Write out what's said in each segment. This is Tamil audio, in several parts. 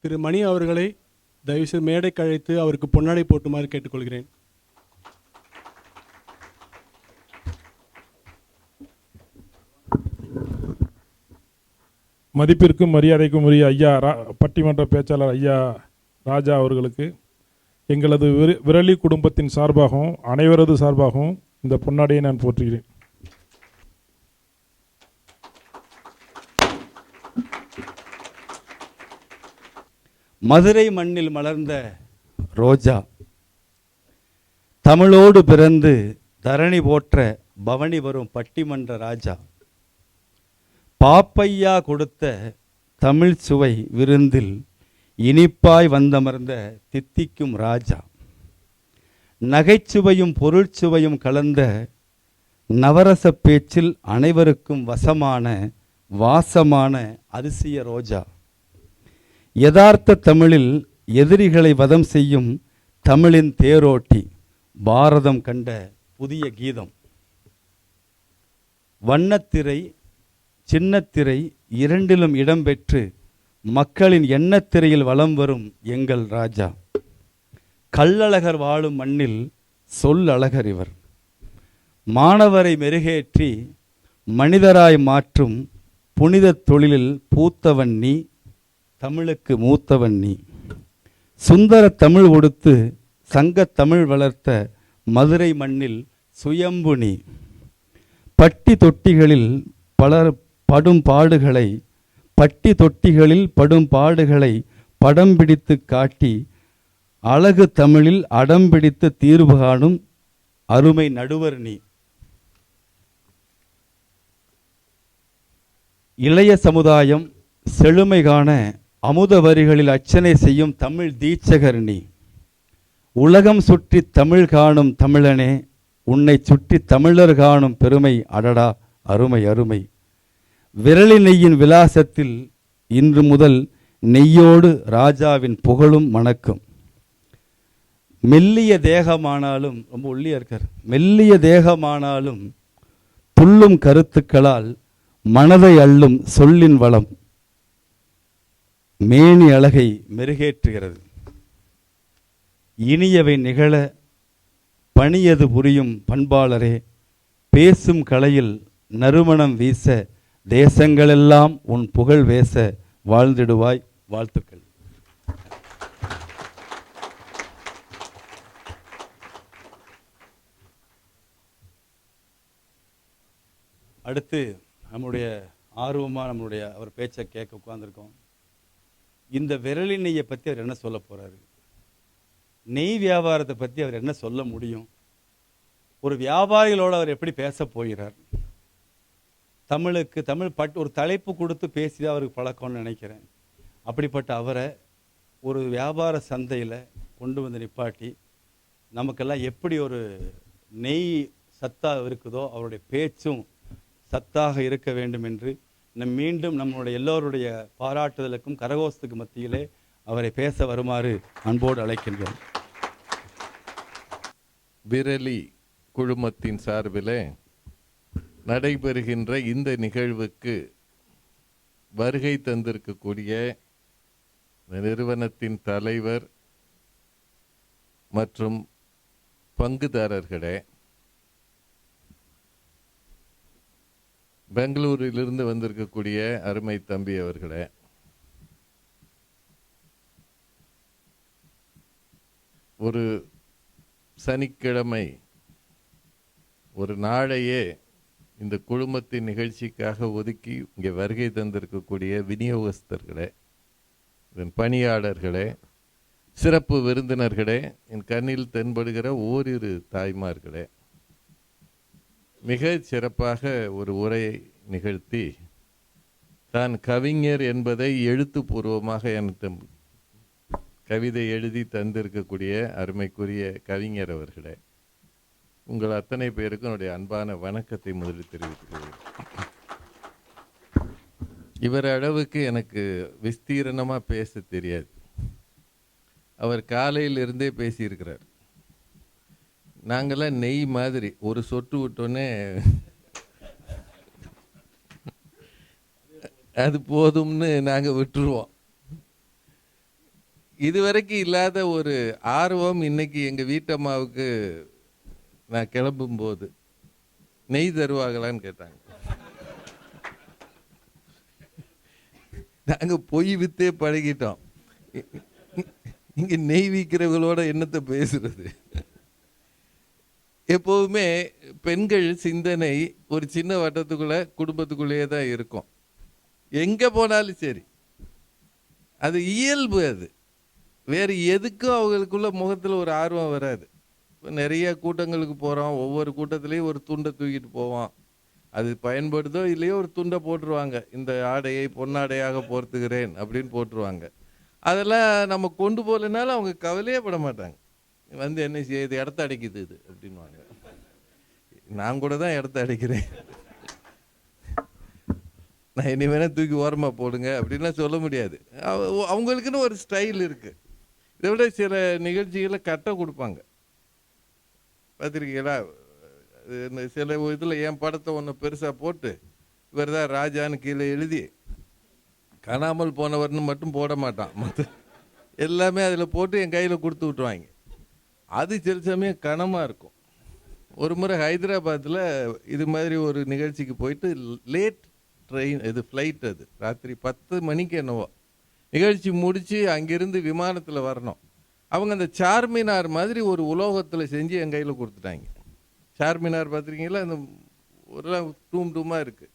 திரு மணி அவர்களை தயவுசெய்து மேடைக்கு அழைத்து அவருக்கு பொன்னாடை போட்டுமாறு கேட்டுக்கொள்கிறேன். மதிப்பிற்கும் மரியாதைக்கும் உரிய ஐயா பட்டிமன்ற பேச்சாளர் ஐயா ராஜா அவர்களுக்கு எங்களது விரலி குடும்பத்தின் சார்பாகவும் அனைவரது சார்பாகவும் இந்த பொன்னாடையை நான் போற்றுகிறேன். மதுரை மண்ணில் மலர்ந்த ரோஜா, தமிழோடு பிறந்து தரணி போற்ற பவனி வரும் பட்டிமன்ற ராஜா, பாப்பையா கொடுத்த தமிழ் சுவை விருந்தில் இனிப்பாய் வந்தமர்ந்த தித்திக்கும் ராஜா, நகைச்சுவையும் பொருட்சுவையும் கலந்த நவரச பேச்சில் அனைவருக்கும் வசமான வாசமான அதிசய ரோஜா, யதார்த்த தமிழில் எதிரிகளை வதம் செய்யும் தமிழின் தேரோட்டி, பாரதம் கண்ட புதிய கீதம், வண்ணத்திரை சின்னத்திரை இரண்டிலும் இடம்பெற்று மக்களின் எண்ணத்திரையில் வலம் வரும் எங்கள் ராஜா, கள்ளழகர் வாழும் மண்ணில் சொல்லழகர் இவர், மாணவரை மெருகேற்றி மனிதராய் மாற்றும் புனித தொழிலில் பூத்தவன் நீ, தமிழுக்கு மூத்தவன் நீ, சுந்தர தமிழ் கொடுத்து சங்க தமிழ் வளர்த்த மதுரை மண்ணில் சுயம்பு நீ, பட்டி தொட்டிகளில் படும் பாடுகளை படம் பிடித்து காட்டி அழகு தமிழில் அடம் பிடித்து தீர்வு காணும் அருமை நடுவர் நீ, இளைய சமுதாயம் செழுமை காண அமுத வரிகளில் அர்ச்சனை செய்யும் தமிழ் தீட்சகர் நீ, உலகம் சுற்றி தமிழ் காணும் தமிழனே, உன்னை சுற்றி தமிழர் காணும் பெருமை அடடா அருமை அருமை, விரலி நெய்யின் விலாசத்தில் இன்று முதல் நெய்யோடு ராஜாவின் புகழும் மணக்கும், மெல்லிய தேகமானாலும் ரொம்ப ஒல்லியா இருக்கார், மெல்லிய தேகமானாலும் துள்ளும் கருத்துக்களால் மனதை அள்ளும் சொல்லின் வளம் மேனி அழகை மெருகேற்றுகிறது, இனியவை நிகழ பணியது புரியும் பண்பாளரே, பேசும் கலையில் நறுமணம் வீச தேசங்களெல்லாம் உன் புகழ் வேச வாழ்ந்திடுவாய், வாழ்த்துக்கள். அடுத்து நம்முடைய ஆர்வமாக அவர் பேச்சை கேட்க உட்கார்ந்துருக்கோம். இந்த விரலி நெய்யை பற்றி அவர் என்ன சொல்ல போகிறாரு, நெய் வியாபாரத்தை பற்றி அவர் என்ன சொல்ல முடியும், ஒரு வியாபாரிகளோடு அவர் எப்படி பேச போகிறார், தமிழ் ஒரு தலைப்பு கொடுத்து பேசி அவருக்கு பழக்கம்னு நினைக்கிறேன். அப்படிப்பட்ட அவரை ஒரு வியாபார சந்தையில் கொண்டு வந்து நிப்பாட்டி நமக்கெல்லாம் எப்படி ஒரு நெய் சத்தாக இருக்குதோ அவருடைய பேச்சும் சத்தாக இருக்க வேண்டும் என்று மீண்டும் நம்மளுடைய எல்லோருடைய பாராட்டுதலுக்கும் கரகோஷத்துக்கு மத்தியிலே அவரை பேச வருமாறு அன்போடு அழைக்கின்றோம். விரலி குழுமத்தின் சார்பிலே நடைபெறுகின்ற இந்த நிகழ்வுக்கு வருகை தந்திருக்கக்கூடிய நிறுவனத்தின் தலைவர் மற்றும் பங்குதாரர்களே, பெங்களூரிலிருந்து வந்திருக்கக்கூடிய அருமை தம்பி அவர்களே, ஒரு சனிக்கிழமை ஒரு நாளையே இந்த குழுமத்தின் நிகழ்ச்சிக்காக ஒதுக்கி இங்கே வருகை தந்திருக்கக்கூடிய விநியோகஸ்தர்களே, இதன் பணியாளர்களே, சிறப்பு விருந்தினர்களே, என் கண்ணில் தென்படுகிற ஓரிரு தாய்மார்களே, மிக சிறப்பாக ஒரு உரையை நிகழ்த்தி தான் கவிஞர் என்பதை எழுத்துப்பூர்வமாக எனக்கு கவிதை எழுதி தந்திருக்கக்கூடிய அருமைக்குரிய கவிஞர் அவர்களே, உங்கள் அத்தனை பேருக்கும் என்னுடைய அன்பான வணக்கத்தை முதலில் தெரிவித்துக்கிறேன். இவர் அளவுக்கு எனக்கு விஸ்தீரணமாக பேச தெரியாது. அவர் காலையிலிருந்தே பேசியிருக்கிறார். நாங்களாம் நெய் மாதிரி ஒரு சொட்டு விட்டோன்னே அது போதும்னு நாங்கள் விட்டுருவோம். இதுவரைக்கும் இல்லாத ஒரு ஆர்வம் இன்னைக்கு எங்க வீட்டம்மாவுக்கு நான் கிளம்பும் போது நெய் தருவாங்களான்னு கேட்டாங்க. நாங்க பொய் வித்தே பழகிட்டோம். இங்க நெய் விற்கிறவங்களோட என்னத்தை பேசுறது? எப்போதுமே பெண்கள் சிந்தனை ஒரு சின்ன வட்டத்துக்குள்ள குடும்பத்துக்குள்ளேயே தான் இருக்கும். எங்க போனாலும் சரி, அது இயல்பு. அது வேறு எதுக்கும் அவங்களுக்குள்ள முகத்தில் ஒரு ஆர்வம் வராது. இப்போ நிறைய கூட்டங்களுக்கு போகிறோம், ஒவ்வொரு கூட்டத்திலையும் ஒரு துண்டை தூக்கிட்டு போவோம். அது பயன்படுதோ இல்லையோ ஒரு துண்டை போட்டுருவாங்க, இந்த ஆடையை பொன்னாடையாக போர்த்துகிறேன் அப்படின்னு போட்டுருவாங்க. அதெல்லாம் நம்ம கொண்டு போகலனாலும் அவங்க கவலையே பட மாட்டாங்க. வந்து என்ன செய்ய, இது இடத்த அடைக்குது இது அப்படின்வாங்க. நான் கூட தான் இடத்த அடைக்கிறேன், நான் இனி வேணா தூக்கி ஓரமாக போடுங்க அப்படின்லாம் சொல்ல முடியாது. அவங்களுக்குன்னு ஒரு ஸ்டைல் இருக்குது. இதை விட சில நிகழ்ச்சிகளை கட்ட கொடுப்பாங்க, பார்த்துருக்கீங்களா? சில இதில் என் படத்தை ஒன்று பெருசாக போட்டு இவர் தான் ராஜான்னு கீழே எழுதி காணாமல் போனவர்னு மட்டும் போட மாட்டான், மற்ற எல்லாமே அதில் போட்டு என் கையில் கொடுத்து விட்டுருவாங்க. அது சில சமயம் கனமாக இருக்கும். ஒரு முறை ஹைதராபாத்தில் இது மாதிரி ஒரு நிகழ்ச்சிக்கு போயிட்டு லேட் ட்ரெயின், இது ஃப்ளைட், அது ராத்திரி 10 மணிக்கு என்னவோ நிகழ்ச்சி முடித்து அங்கேருந்து விமானத்தில் வரணும். அவங்க அந்த சார்மினார் மாதிரி ஒரு உலோகத்தில் செஞ்சு என் கையில் கொடுத்துட்டாங்க. சார்மினார் பார்த்துருக்கீங்களா? அந்த ஒரு டூம் டூமாக இருக்குது,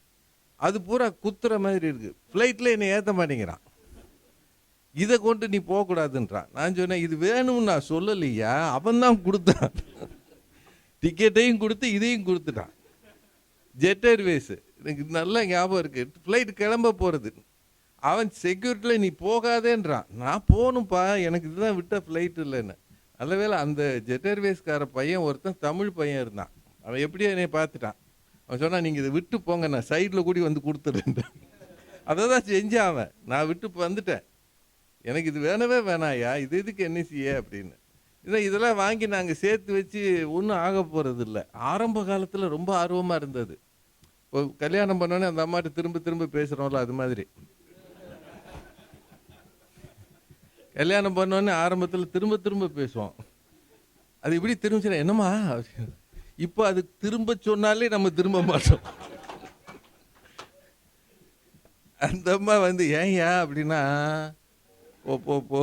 அது பூரா குத்துற மாதிரி இருக்குது. ஃப்ளைட்டில் என்னை ஏற்ற மாட்டேங்கிறான், இதை கொண்டு நீ போகக்கூடாதுன்றான். நான் சொன்னேன், இது வேணும்னு நான் சொல்லலையா, அவன் தான் கொடுத்தான். டிக்கெட்டையும் கொடுத்து இதையும் கொடுத்துட்டான். ஜெட் ஏர்வேஸு, எனக்கு நல்லா ஞாபகம் இருக்குது. ஃப்ளைட் கிளம்ப போகிறது, அவன் செக்யூரிட்டியில் நீ போகாதேன்றான். நான் போகணும்ப்பா, எனக்கு இதுதான் விட்ட ஃப்ளைட் இல்லைன்னு. நல்ல வேளை அந்த ஜெட் ஏர்வேஸ்கார பையன் ஒருத்தன் தமிழ் பையன் இருந்தான். அவன் எப்படியோ என்னை பார்த்துட்டான். அவன் சொன்னான், நீங்கள் இதை விட்டு போங்க, நான் சைடில் கூடி வந்து கொடுத்துருன்றேன். அதை தான் செஞ்சான் அவன். நான் விட்டு வந்துட்டேன், எனக்கு இது வேணவே வேணாயா, இது இதுக்கு என்ன செய்ய அப்படின்னு. இதெல்லாம் வாங்கி நாங்கள் சேர்த்து வச்சு ஒன்றும் ஆக போகிறது இல்லை. ஆரம்ப காலத்தில் ரொம்ப ஆர்வமாக இருந்தது. இப்போ கல்யாணம் பண்ணோன்னே அந்த அம்மாட்ட திரும்ப திரும்ப பேசுகிறோம்ல, அது மாதிரி கல்யாணம் பண்ணோன்னே ஆரம்பத்தில் திரும்ப திரும்ப பேசுவோம். அது இப்படி திரும்பிச்சுனா என்னம்மா, இப்போ அது திரும்ப சொன்னாலே நம்ம திரும்ப மாட்டோம். அந்த அம்மா வந்து ஏன்யா அப்படின்னா, போ போ போ.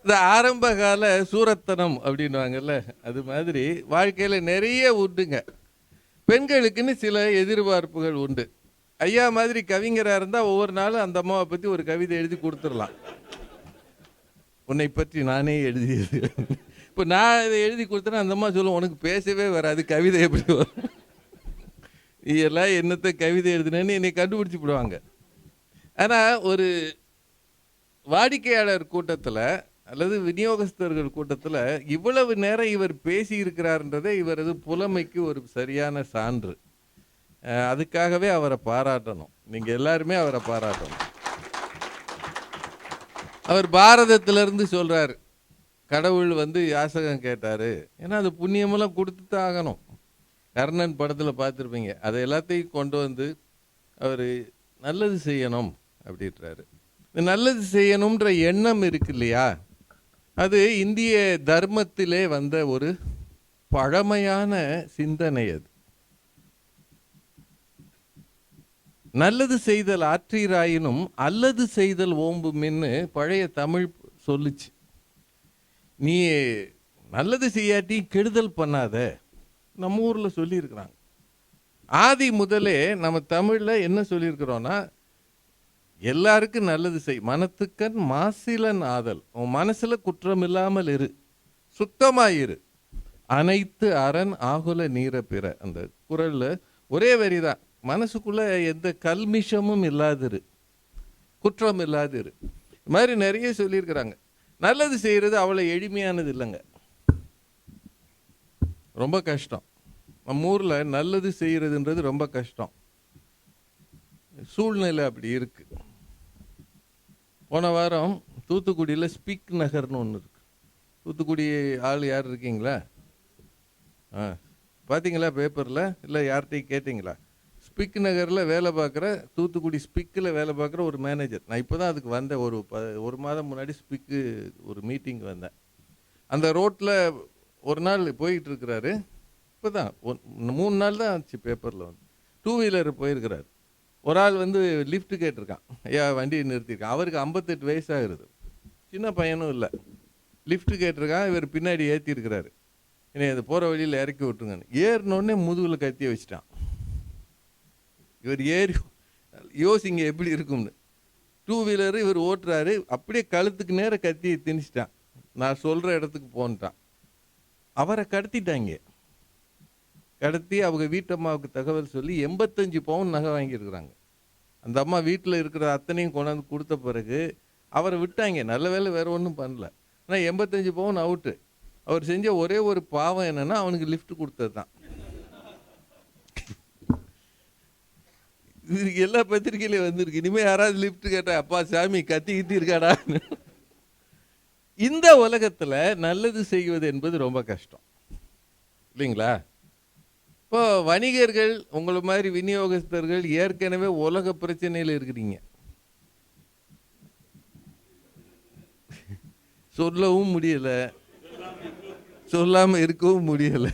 இந்த ஆரம்ப கால சூரத்தனம் அப்படின்வாங்கல்ல, அது மாதிரி வாழ்க்கையில் நிறைய உண்டுங்க. பெண்களுக்குன்னு சில எதிர்பார்ப்புகள் உண்டு. ஐயா மாதிரி கவிஞராக இருந்தால் ஒவ்வொரு நாளும் அந்த அம்மாவை பற்றி ஒரு கவிதை எழுதி கொடுத்துடலாம். உன்னை பற்றி நானே எழுதியது. இப்போ நான் இதை எழுதி கொடுத்தேன்னா அந்த அம்மா சொல்லுவோம், உனக்கு பேசவே வராது, கவிதை எப்படி வரும், நீ எல்லாம் என்னத்தை கவிதை எழுதுனேன்னு என்னை கண்டுபிடிச்சி விடுவாங்க. ஆனால் ஒரு வாடிக்கையாளர் கூட்டத்தில் அல்லது விநியோகஸ்தர்கள் கூட்டத்தில் இவ்வளவு நேரம் இவர் பேசி இருக்கிறார்ன்றதே இவரது புலமைக்கு ஒரு சரியான சான்று. அதுக்காகவே அவரை பாராட்டணும். நீங்கள் எல்லாருமே அவரை பாராட்டணும். அவர் பாரதத்திலிருந்து சொல்கிறார், கடவுள் வந்து யாசகம் கேட்டார். ஏன்னா அது புண்ணியமெல்லாம் கொடுத்து தான் ஆகணும். கர்ணன் படத்தில் பார்த்துருப்பீங்க, அதை எல்லாத்தையும் கொண்டு வந்து அவர் நல்லது செய்யணும் அப்படின்றாரு. இந்த நல்லது செய்யணுன்ற எண்ணம் இருக்கு இல்லையா, அது இந்திய தர்மத்திலே வந்த ஒரு பழமையான சிந்தனை. அது நல்லது செய்தல் ஆற்றீராயினும் அல்லது செய்தல் ஓம்புமின்னு பழைய தமிழ் சொல்லுச்சு. நீ நல்லது செய்யாட்டி கெடுதல் பண்ணாத, நம்ம ஊரில் சொல்லியிருக்கிறாங்க. ஆதி முதலே நம்ம தமிழில் என்ன சொல்லியிருக்கிறோன்னா, எல்லாருக்கும் நல்லது செய், மனத்துக்கண் மாசிலன் ஆதல், உன் மனசில் குற்றம் இல்லாமல் இரு, சுத்தமாயிரு, அனைத்து அரண் ஆகுல நீர பிற. அந்த குறளில் ஒரே வரி தான், மனசுக்குள்ள எந்த கல்மிஷமும் இல்லாதிரு, குற்றம் இல்லாதிரு. இது மாதிரி நிறைய சொல்லியிருக்கிறாங்க. நல்லது செய்கிறது அவ்வளோ எளிமையானது இல்லைங்க, ரொம்ப கஷ்டம். நம்ம ஊரில் நல்லது செய்கிறதுன்றது ரொம்ப கஷ்டம். சூழ்நிலை அப்படி இருக்கு. போன வாரம் தூத்துக்குடியில் ஸ்பீக் நகர்னு ஒன்று இருக்கு. தூத்துக்குடி ஆள் யார் இருக்கீங்களா? பார்த்தீங்களா பேப்பரில்? இல்லை யார்கிட்டையும் கேட்டிங்களா? ஸ்பிக் நகரில் வேலை பார்க்குற, தூத்துக்குடி ஸ்பிக்கில் வேலை பார்க்குற ஒரு மேனேஜர். நான் இப்போ தான் அதுக்கு வந்தேன். ஒரு மாதம் முன்னாடி ஸ்பிக்கு ஒரு மீட்டிங் வந்தேன். அந்த ரோட்டில் ஒரு நாள் போயிட்டு இருக்கிறாரு. இப்போ தான் 3 நாள் தான் ஆச்சு பேப்பரில் வந்து. 2 வீலர் போயிருக்கிறார். ஒரு ஆள் வந்து லிஃப்ட் கேட்டிருக்கான். ஐயா வண்டியை நிறுத்தியிருக்கான். அவருக்கு 58 வயசாகிறது. சின்ன பையனும் இல்லை. லிஃப்ட் கேட்டிருக்கான். இவர் பின்னாடி ஏற்றிருக்கிறாரு. என்னை அது போகிற வழியில் இறக்கி விட்டுருங்கன்னு. ஏறினோடனே முதுகில் கத்தியை வச்சுட்டான். இவர் ஏறி யோசிங்க எப்படி இருக்கும்னு. 2 வீலரு இவர் ஓட்டுறாரு. அப்படியே கழுத்துக்கு நேர கத்தியை திணிச்சிட்டான். நான் சொல்கிற இடத்துக்கு போன்ட்டான். அவரை கடத்திட்டாங்க. கடத்தி அவங்க வீட்டம்மாவுக்கு தகவல் சொல்லி 85 பவுன் நகை வாங்கியிருக்கிறாங்க. அந்த அம்மா வீட்டில் இருக்கிற அத்தனையும் கொண்டாந்து கொடுத்த பிறகு அவரை விட்டாங்க. நல்ல வேலை வேறு ஒன்றும் பண்ணல. ஆனால் 85 பவுன் அவுட்டு. அவர் செஞ்ச ஒரே ஒரு பாவம் என்னன்னா அவனுக்கு லிஃப்ட் கொடுத்தது தான். இது எல்லா பத்திரிகையிலையும் வந்திருக்கு. இனிமேல் யாராவது லிஃப்ட் கேட்டா அப்பா சாமி கத்தி இருக்காடா. இந்த உலகத்தில் நல்லது செய்வது என்பது ரொம்ப கஷ்டம் இல்லைங்களா? இப்போ வணிகர்கள் உங்களை மாதிரி விநியோகஸ்தர்கள் ஏற்கனவே உலக பிரச்சனையில் இருக்கிறீங்க. சொல்லவும் முடியல, சொல்லாமல் இருக்கவும் முடியல.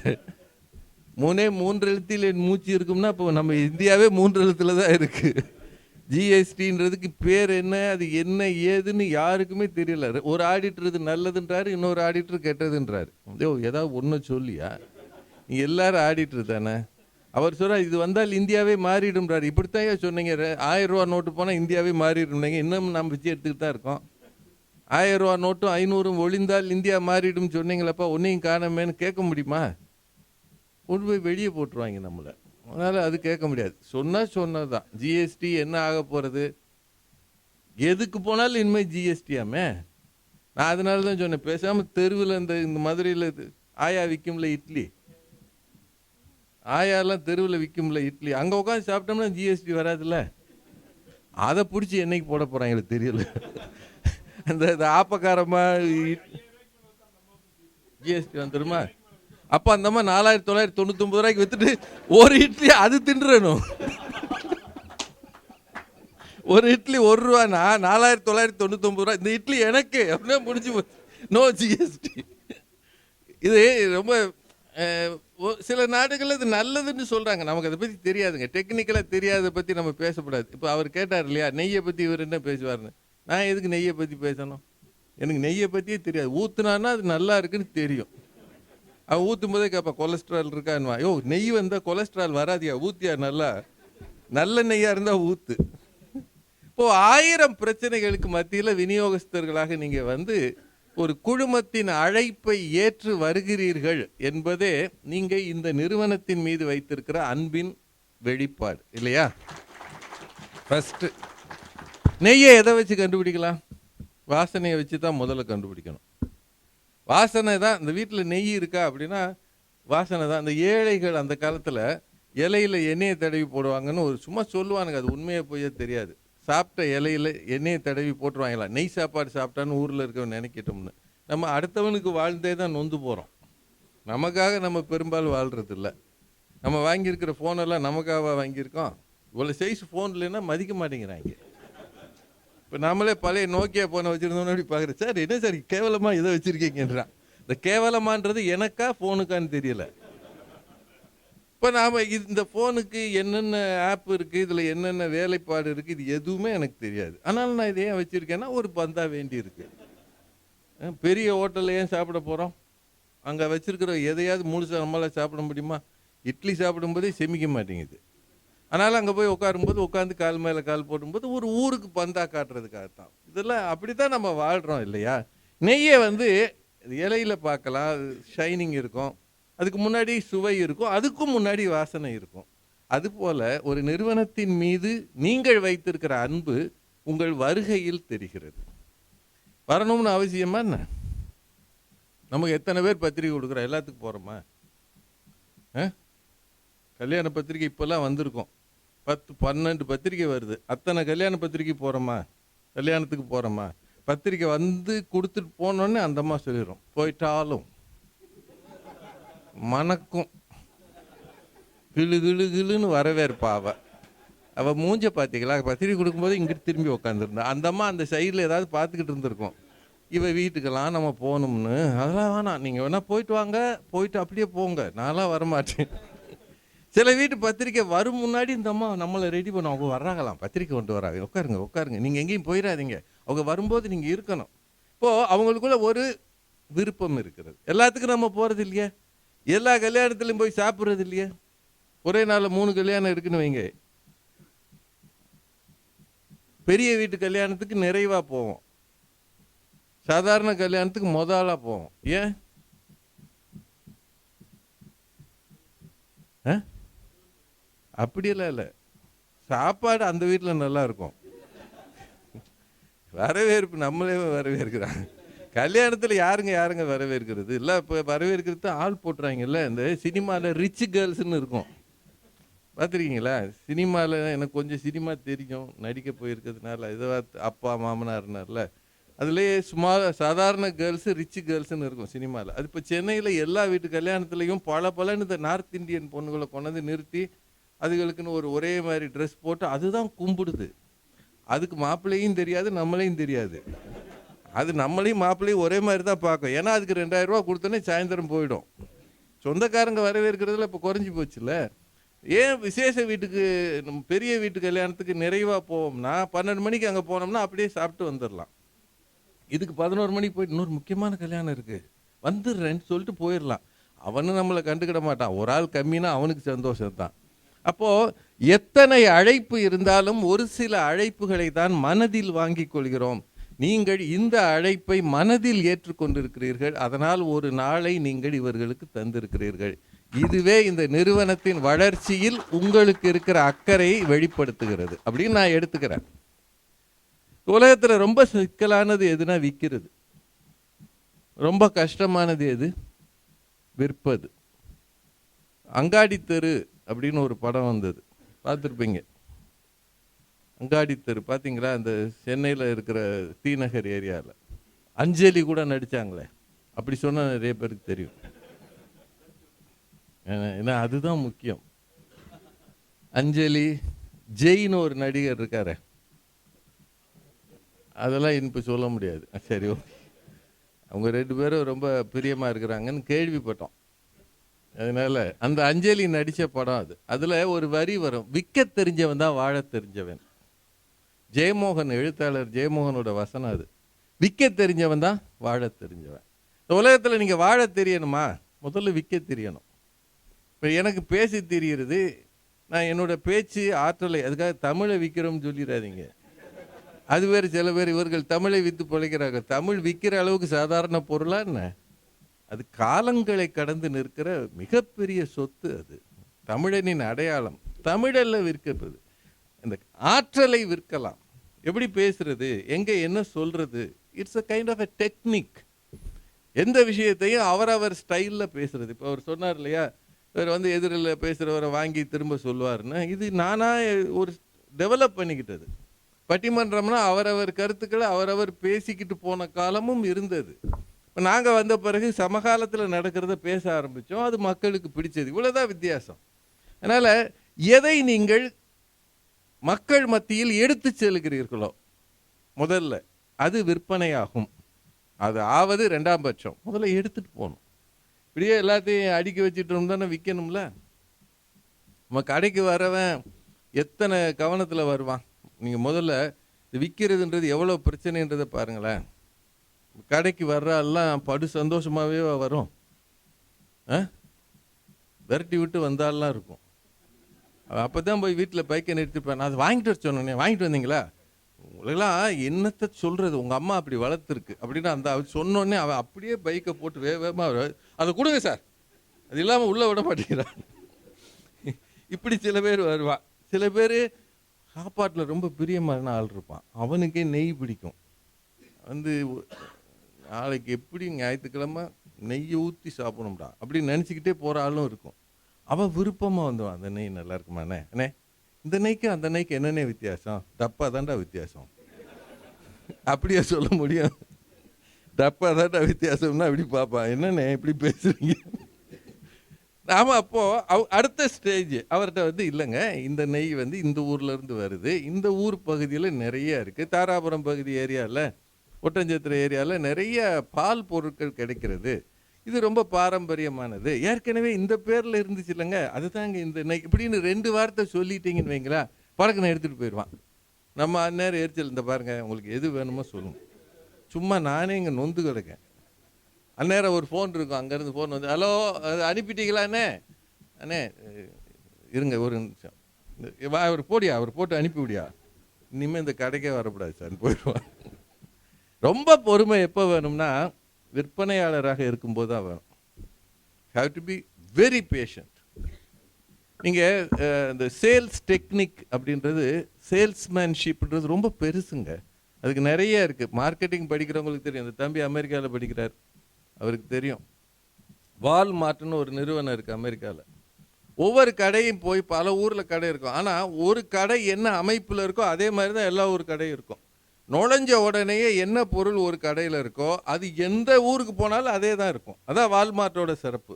3 எழுத்தில் என் மூச்சு இருக்கும்னா இப்போ நம்ம இந்தியாவே 3 எழுத்துல தான் இருக்கு. ஜிஎஸ்டின்றதுக்கு பேர் என்ன, அது என்ன ஏதுன்னு யாருக்குமே தெரியல. ஒரு ஆடிட்டர் இது நல்லதுன்றாரு, இன்னொரு ஆடிட்டர் கெட்டதுன்றாரு. ஏதாவது ஒன்று சொல்லியா? நீ எல்லாரும் ஆடிட்டர் தானே. அவர் சொல்கிறார் இது வந்தால் இந்தியாவே மாறிடும்ன்றார். இப்படித்தான் சொன்னீங்க. 1000 ரூபா நோட்டு போனால் இந்தியாவே மாறிடும்னீங்க. இன்னும் நம்ம வச்சு எடுத்துக்கிட்டு தான் இருக்கோம். 1000 ரூபா நோட்டும் 500 ஒளிந்தால் இந்தியா மாறிடும் சொன்னீங்களப்பா, ஒன்றையும் காணமேன்னு கேட்க முடியுமா? கொண்டு போய் வெளியே போட்டுருவாங்க நம்மளை. அதனால் அது கேட்க முடியாது. சொன்னது தான். ஜிஎஸ்டி என்ன ஆக போகிறது? எதுக்கு போனாலும் இனிமேல் ஜிஎஸ்டியாமே. நான் அதனால தான் சொன்னேன், பேசாமல் தெருவில் இந்த மதுரையில் ஆயா விற்கும்ல இட்லி, ஆயாலாம் தெருவில் விற்கும்ல இட்லி, அங்கே உட்காந்து சாப்பிட்டோம்னா ஜிஎஸ்டி வராதுல்ல. அதை பிடிச்சி என்னைக்கு போட போகிறாங்களுக்கு தெரியல. அந்த ஆப்பக்காரமா ஜிஎஸ்டி வந்துடுமா? அப்போ அந்த அம்மா 4999 ரூபாய்க்கு வித்துட்டு ஒரு இட்லி அது தின்றணும். ஒரு இட்லி 1 ரூபானா 4999 ரூபா. இந்த இட்லி எனக்கு அப்படின்னா முடிஞ்சு நோ ஜிஎஸ்டி. இது ரொம்ப சில நாடுகள் இது நல்லதுன்னு சொல்கிறாங்க. நமக்கு அதை பற்றி தெரியாதுங்க. டெக்னிக்கலாக தெரியாத பற்றி நம்ம பேசக்கூடாது. இப்போ அவர் கேட்டார் இல்லையா நெய்யை பற்றி இவர் என்ன பேசுவார்னு. நான் எதுக்கு நெய்யை பற்றி பேசணும்? எனக்கு நெய்யை பற்றியே தெரியாது. ஊற்றுனான்னா அது நல்லா இருக்குன்னு தெரியும். அவன் ஊற்றும் போதே கேட்பான் கொலஸ்ட்ரால் இருக்கான்வா. யோ நெய் வந்தால் கொலஸ்ட்ரால் வராதியா, ஊற்றியா நல்லா, நல்ல நெய்யாக இருந்தால் ஊற்று. இப்போது 1000 பிரச்சனைகளுக்கு மத்தியில் விநியோகஸ்தர்களாக நீங்கள் வந்து ஒரு குழுமத்தின் அழைப்பை ஏற்று வருகிறீர்கள் என்பதே நீங்கள் இந்த நிறுவனத்தின் மீது வைத்திருக்கிற அன்பின் வெளிப்பாடு இல்லையா? ஃபஸ்ட்டு நெய்யை எதை வச்சு கண்டுபிடிக்கலாம்? வாசனையை வச்சு தான் முதல்ல கண்டுபிடிக்கணும். வாசனை தான். இந்த வீட்டில் நெய் இருக்கா அப்படின்னா வாசனை தான். அந்த ஏழைகள் அந்த காலத்தில் இலையில் எண்ணெயை தடவி போடுவாங்கன்னு ஒரு சும்மா சொல்லுவானுங்க. அது உண்மையை போய் தெரியாது. சாப்பிட்ட இலையில் எண்ணெயை தடவி போட்டுருவாங்களாம். நெய் சாப்பாடு சாப்பிட்டான்னு ஊரில் இருக்கவன் நினைக்கிட்டோம்னு. நம்ம அடுத்தவனுக்கு வாழ்ந்தே தான் நொந்து போகிறோம். நமக்காக நம்ம பெரும்பாலும் வாழ்கிறது இல்லை. நம்ம வாங்கியிருக்கிற ஃபோனெல்லாம் நமக்காக வாங்கியிருக்கோம். இவ்வளோ சைஸ் ஃபோன் இல்லைன்னா மதிக்க மாட்டேங்கிறாங்க. இப்போ நம்மளே பழைய நோக்கியா ஃபோனை வச்சுருந்தோம்னு அப்படி பார்க்குறேன். சார் என்ன சார் கேவலமாக இதை வச்சுருக்கீங்கன்றான். இந்த கேவலமான்றது எனக்கா ஃபோனுக்கான்னு தெரியல. இப்போ நாம் இந்த ஃபோனுக்கு என்னென்ன ஆப் இருக்குது, இதில் என்னென்ன வேலைப்பாடு இருக்குது, இது எதுவுமே எனக்கு தெரியாது. ஆனாலும் நான் இதை ஏன் வச்சுருக்கேன்னா ஒரு பந்தா வேண்டி இருக்கு. பெரிய ஹோட்டலில் ஏன் சாப்பிட போகிறோம்? அங்கே வச்சுருக்கிற எதையாவது முழுசாக நம்மளால் சாப்பிட முடியுமா? இட்லி சாப்பிடும்போதே செமிக்க மாட்டேங்குது. அதனால் அங்கே போய் உட்காரும்போது உட்காந்து கால் மேலே கால் போடும்போது ஒரு ஊருக்கு பந்தா காட்டுறதுக்காகத்தான். இதெல்லாம் அப்படி தான் நம்ம வாழ்கிறோம் இல்லையா? நெய்யை வந்து இலையில் பார்க்கலாம், ஷைனிங் இருக்கும், அதுக்கு முன்னாடி சுவை இருக்கும், அதுக்கும் முன்னாடி வாசனை இருக்கும். அதுபோல் ஒரு நிறுவனத்தின் மீது நீங்கள் வைத்திருக்கிற அன்பு உங்கள் வருகையில் தெரிகிறது. வரணும்னு அவசியமா என்ன? நமக்கு எத்தனை பேர் பத்திரிக்கை கொடுக்குறோம்? எல்லாத்துக்கும் போகிறோமா? கல்யாண பத்திரிக்கை இப்போல்லாம் வந்திருக்கோம். 10-12 பத்திரிக்கை வருது. அத்தனை கல்யாண பத்திரிக்கை போகிறோமா? கல்யாணத்துக்கு போகிறோமா? பத்திரிக்கை வந்து கொடுத்துட்டு போனோன்னே அந்த அம்மா சொல்லிடும், போயிட்டாலும் மணக்கும் கிளு கிளு கிளுன்னு வரவேற்பாவ. அவள் மூஞ்ச பார்த்தீங்களா, பத்திரிக்கை கொடுக்கும்போது இங்கிட்டு திரும்பி உட்காந்துருந்தா. அந்த அம்மா அந்த சைடில் ஏதாவது பார்த்துக்கிட்டு இருந்திருக்கோம். இவள் வீட்டுக்கெல்லாம் நம்ம போகணும்னு. அதெல்லாம் வேணாம், நீங்கள் வேணால் போயிட்டு வாங்க, போயிட்டு அப்படியே போங்க, நான்லாம் வரமாட்டேன். சில வீட்டு பத்திரிக்கை வரும் முன்னாடி இந்த அம்மா நம்மளை ரெடி பண்ணும். அவங்க வர்றாங்களாம், பத்திரிக்கை கொண்டு வராங்க, உட்காருங்க உட்காருங்க, நீங்கள் எங்கேயும் போயிடாதீங்க, அவங்க வரும்போது நீங்கள் இருக்கணும். இப்போது அவங்களுக்குள்ள ஒரு விருப்பம் இருக்கிறது. எல்லாத்துக்கும் நம்ம போகிறது இல்லையே, எல்லா கல்யாணத்துலையும் போய் சாப்பிட்றது இல்லையே. ஒரே நாளில் 3 கல்யாணம் இருக்குன்னு வைங்க. பெரிய வீட்டு கல்யாணத்துக்கு நிறைவாக போவோம், சாதாரண கல்யாணத்துக்கு முதலாக போவோம். ஏன்? அப்படியெல்லாம் இல்லை, சாப்பாடு அந்த வீட்டில் நல்லா இருக்கும், வரவேற்பு நம்மளே வரவேற்கிறாங்க. கல்யாணத்தில் யாருங்க வரவேற்கிறது இல்லை. இப்போ வரவேற்கிறது ஆள் போட்டுறாங்கல்ல. இந்த சினிமாவில் ரிச் கேர்ள்ஸ்ன்னு இருக்கும், பார்த்துருக்கீங்களா? சினிமாவில் எனக்கு கொஞ்சம் சினிமா தெரியும், நடிக்க போயிருக்கிறதுனால. ஏதோ அப்பா மாமனார்னார்ல, அதுலேயே சும்மா சாதாரண கேர்ள்ஸு ரிச் கேர்ள்ஸுன்னு இருக்கும் சினிமாவில். அது இப்போ சென்னையில் எல்லா வீட்டு கல்யாணத்துலேயும் பலன்னு இந்த நார்த் இந்தியன் பொண்ணுகளை கொண்டாந்து நிறுத்தி அதுகளுக்குன்னு ஒரே மாதிரி ட்ரெஸ் போட்டு அதுதான் கும்பிடுது. அதுக்கு மாப்பிள்ளையும் தெரியாது, நம்மளையும் தெரியாது. அது நம்மளையும் மாப்பிள்ளையும் ஒரே மாதிரி தான் பார்க்கும். ஏன்னா அதுக்கு 2000 ரூபா கொடுத்தோன்னே சாயந்தரம் போயிடும். சொந்தக்காரங்க வரவேற்கிறதுல இப்போ குறைஞ்சி போச்சுல்ல. ஏன் விசேஷ வீட்டுக்கு, பெரிய வீட்டு கல்யாணத்துக்கு நிறைவாக போவோம்னா 12 மணிக்கு அங்கே போனோம்னா அப்படியே சாப்பிட்டு வந்துடலாம். இதுக்கு 11 மணிக்கு போயிட்டு இன்னொரு முக்கியமான கல்யாணம் இருக்குது வந்துடுறேன்னு சொல்லிட்டு போயிடலாம். அவனும் நம்மளை கண்டுக்கிட மாட்டான். ஒரு ஆள் கம்மினா அவனுக்கு சந்தோஷம் தான். அப்போது எத்தனை அழைப்பு இருந்தாலும் ஒரு சில அழைப்புகளை தான் மனதில் வாங்கி கொள்கிறோம். நீங்கள் இந்த அழைப்பை மனதில் ஏற்றுக்கொண்டிருக்கிறீர்கள், அதனால் ஒரு நாளை நீங்கள் இவர்களுக்கு தந்திருக்கிறீர்கள். இதுவே இந்த நிறுவனத்தின் வளர்ச்சியில் உங்களுக்கு இருக்கிற அக்கறையை வெளிப்படுத்துகிறது அப்படின்னு நான் எடுத்துக்கிறேன். உலகத்தில் ரொம்ப சிக்கலானது எதுனா விற்கிறது, ரொம்ப கஷ்டமானது எது? விற்பது. அங்காடி தெரு அப்படின்னு ஒரு படம் வந்தது, பார்த்துருப்பீங்க. அங்காடி தெரு பார்த்தீங்களா? அந்த சென்னையில் இருக்கிற தீநகர் ஏரியாவில் அஞ்சலி கூட நடித்தாங்களே. அப்படி சொன்னால் நிறைய பேருக்கு தெரியும். ஏன்னா அதுதான் முக்கியம். அஞ்சலி, ஜெயின்னு ஒரு நடிகர் இருக்காரு, அதெல்லாம் இப்போ சொல்ல முடியாது. சரி, அவங்க 2 பேரும் ரொம்ப பிரியமாக இருக்கிறாங்கன்னு கேள்விப்பட்டோம். அதனால் அந்த அஞ்சலி நடித்த படம் அது. அதில் ஒரு வரி வரும், விற்க தெரிஞ்சவன் தான் வாழ தெரிஞ்சவன். ஜெயமோகன், எழுத்தாளர் ஜெயமோகனோட வசனம் அது. விற்க தெரிஞ்சவன் தான் வாழ தெரிஞ்சவன். இந்த உலகத்தில் நீங்கள் வாழ தெரியணுமா, முதல்ல விற்க தெரியணும். இப்போ எனக்கு பேசி தெரிகிறது, நான் என்னோட பேச்சு ஆற்றலை, அதுக்காக தமிழை விற்கிறோம்னு சொல்லிடாதீங்க. அது வேறு. சில பேர் இவர்கள் தமிழை விற்று பிழைக்கிறாங்க. தமிழ் விற்கிற அளவுக்கு சாதாரண பொருளா என்ன? அது காலங்களை கடந்து நிற்கிற மிகப்பெரிய சொத்து. அது தமிழனின் அடையாளம். தமிழல்ல விற்கிறது. இந்த ஆற்றலை விற்கலாம். எப்படி பேசுறது, எங்கே என்ன சொல்றது, it's a kind of a technique. எந்த விஷயத்தையும் அவரவர் ஸ்டைலில் பேசுறது. இப்போ அவர் சொன்னார் இல்லையா, இவர் எதிரில் பேசுகிறவரை வாங்கி திரும்ப சொல்லுவார்னு. இது நானாக ஒரு டெவலப் பண்ணிக்கிட்டது. பட்டிமன்றம்னா அவரவர் கருத்துக்களை அவரவர் பேசிக்கிட்டு போன காலமும் இருந்தது. இப்போ நாங்கள் வந்த பிறகு சமகாலத்தில் நடக்கிறத பேச ஆரம்பித்தோம், அது மக்களுக்கு பிடிச்சது. இவ்வளோதான் வித்தியாசம். அதனால் எதை நீங்கள் மக்கள் மத்தியில் எடுத்து செல்கிறீர்களோ முதல்ல அது விற்பனையாகும். அது ஆவது 2ஆம் பட்சம். முதல்ல எடுத்துகிட்டு போகணும். இப்படியே எல்லாத்தையும் அடுக்கி வச்சுட்டு இருந்தானே விற்கணும்ல. நம்ம கடைக்கு வரவன் எத்தனை கவனத்தில் வருவான். நீங்கள் முதல்ல விற்கிறதுன்றது எவ்வளோ பிரச்சனைன்றதை பாருங்களேன். கடைக்கு வர்றாலாம் படு சந்தோஷமாகவே வரும், விரட்டி விட்டு வந்தாலாம் இருக்கும். அப்போ தான் போய் வீட்டில் பைக்கை நிறுத்திப்பேன். நான் அதை வாங்கிட்டு வர சொன்னேன், வாங்கிட்டு வந்தீங்களா? உங்களெல்லாம் என்னத்தை சொல்கிறது, உங்கள் அம்மா அப்படி வளர்த்துருக்கு அப்படின்னு அந்த சொன்னோடனே அவன் அப்படியே பைக்கை போட்டு வேகமாக அதை கொடுங்க சார், அது இல்லாமல் உள்ளே விட மாட்டேங்கிறான். இப்படி சில பேர் வருவான். சில பேர் சாப்பாட்டில் ரொம்ப பிரியமான ஆள் இருப்பான், அவனுக்கே நெய் பிடிக்கும். நாளைக்கு எப்படி ஞாயிற்றுக்கிழமை நெய்யை ஊற்றி சாப்பிடணும்டா அப்படின்னு நினச்சிக்கிட்டே போகிற ஆளும் இருக்கும். அவன் விருப்பமாக வந்துவான், அந்த நெய் நல்லா இருக்குமாண்ணே, அண்ணே இந்த நெய்க்கு அந்த நெய்க்கு என்னென்ன வித்தியாசம், டப்பா தாண்டா வித்தியாசம். அப்படியே சொல்ல முடியும், டப்பா தாண்டா வித்தியாசம்னா அப்படி பார்ப்பான். என்னண்ணே இப்படி பேசுறீங்க? நாம அப்போ அடுத்த ஸ்டேஜ் அவர்கிட்ட வந்து இல்லைங்க, இந்த நெய் வந்து இந்த ஊர்ல இருந்து வருது, இந்த ஊர் பகுதியில் நிறைய இருக்கு, தாராபுரம் பகுதி ஏரியாவில், ஒட்டஞ்சத்திர ஏரியாவில் நிறைய பால் பொருட்கள் கிடைக்கிறது, இது ரொம்ப பாரம்பரியமானது, ஏற்கனவே இந்த பேரில் இருந்துச்சு இல்லைங்க, அதுதாங்க இந்த நெய் இப்படின்னு 2 வார்த்தை சொல்லிட்டீங்கன்னு வைங்களா, பழக்கம் எடுத்துகிட்டு போயிடுவான். நம்ம அந்நேரம் எரிச்சல், இந்த பாருங்க உங்களுக்கு எது வேணுமோ சொல்லுங்க, சும்மா நானே இங்கே நொந்து கிடக்கேன். அந்நேரம் ஒரு ஃபோன் இருக்கும், அங்கேருந்து ஃபோன் வந்து, ஹலோ அனுப்பிட்டீங்களா அண்ணே, அண்ணே இருங்க ஒரு நிமிஷம், அவர் போடியா, அவர் போட்டு அனுப்பிவிடியா, இனிமேல் இந்த கடைக்கே வரக்கூடாது சார் போயிடுவான். ரொம்ப பொறுமை எப்போ வேணும்னா விற்பனையாளராக இருக்கும்போது தான் வேணும். Have to be very patient. நீங்கள் இந்த சேல்ஸ் டெக்னிக் அப்படின்றது, சேல்ஸ்மேன்ஷிப்ன்றது ரொம்ப பெருசுங்க, அதுக்கு நிறைய இருக்குது. மார்க்கெட்டிங் படிக்கிறவங்களுக்கு தெரியும். இந்த தம்பி அமெரிக்காவில் படிக்கிறார், அவருக்கு தெரியும். வால்மார்ட்னு ஒரு நிறுவனம் இருக்குது அமெரிக்காவில். ஒவ்வொரு கடையும் போய் பல ஊரில் கடை இருக்கும், ஆனால் ஒரு கடை என்ன அமைப்பில் இருக்கோ அதே மாதிரி தான் எல்லா ஊர் கடையும் இருக்கும். நுழைஞ்ச உடனேயே என்ன பொருள் ஒரு கடையில் இருக்கோ அது எந்த ஊருக்கு போனாலும் அதே தான் இருக்கும். அதான் வால்மார்ட்டோட சிறப்பு.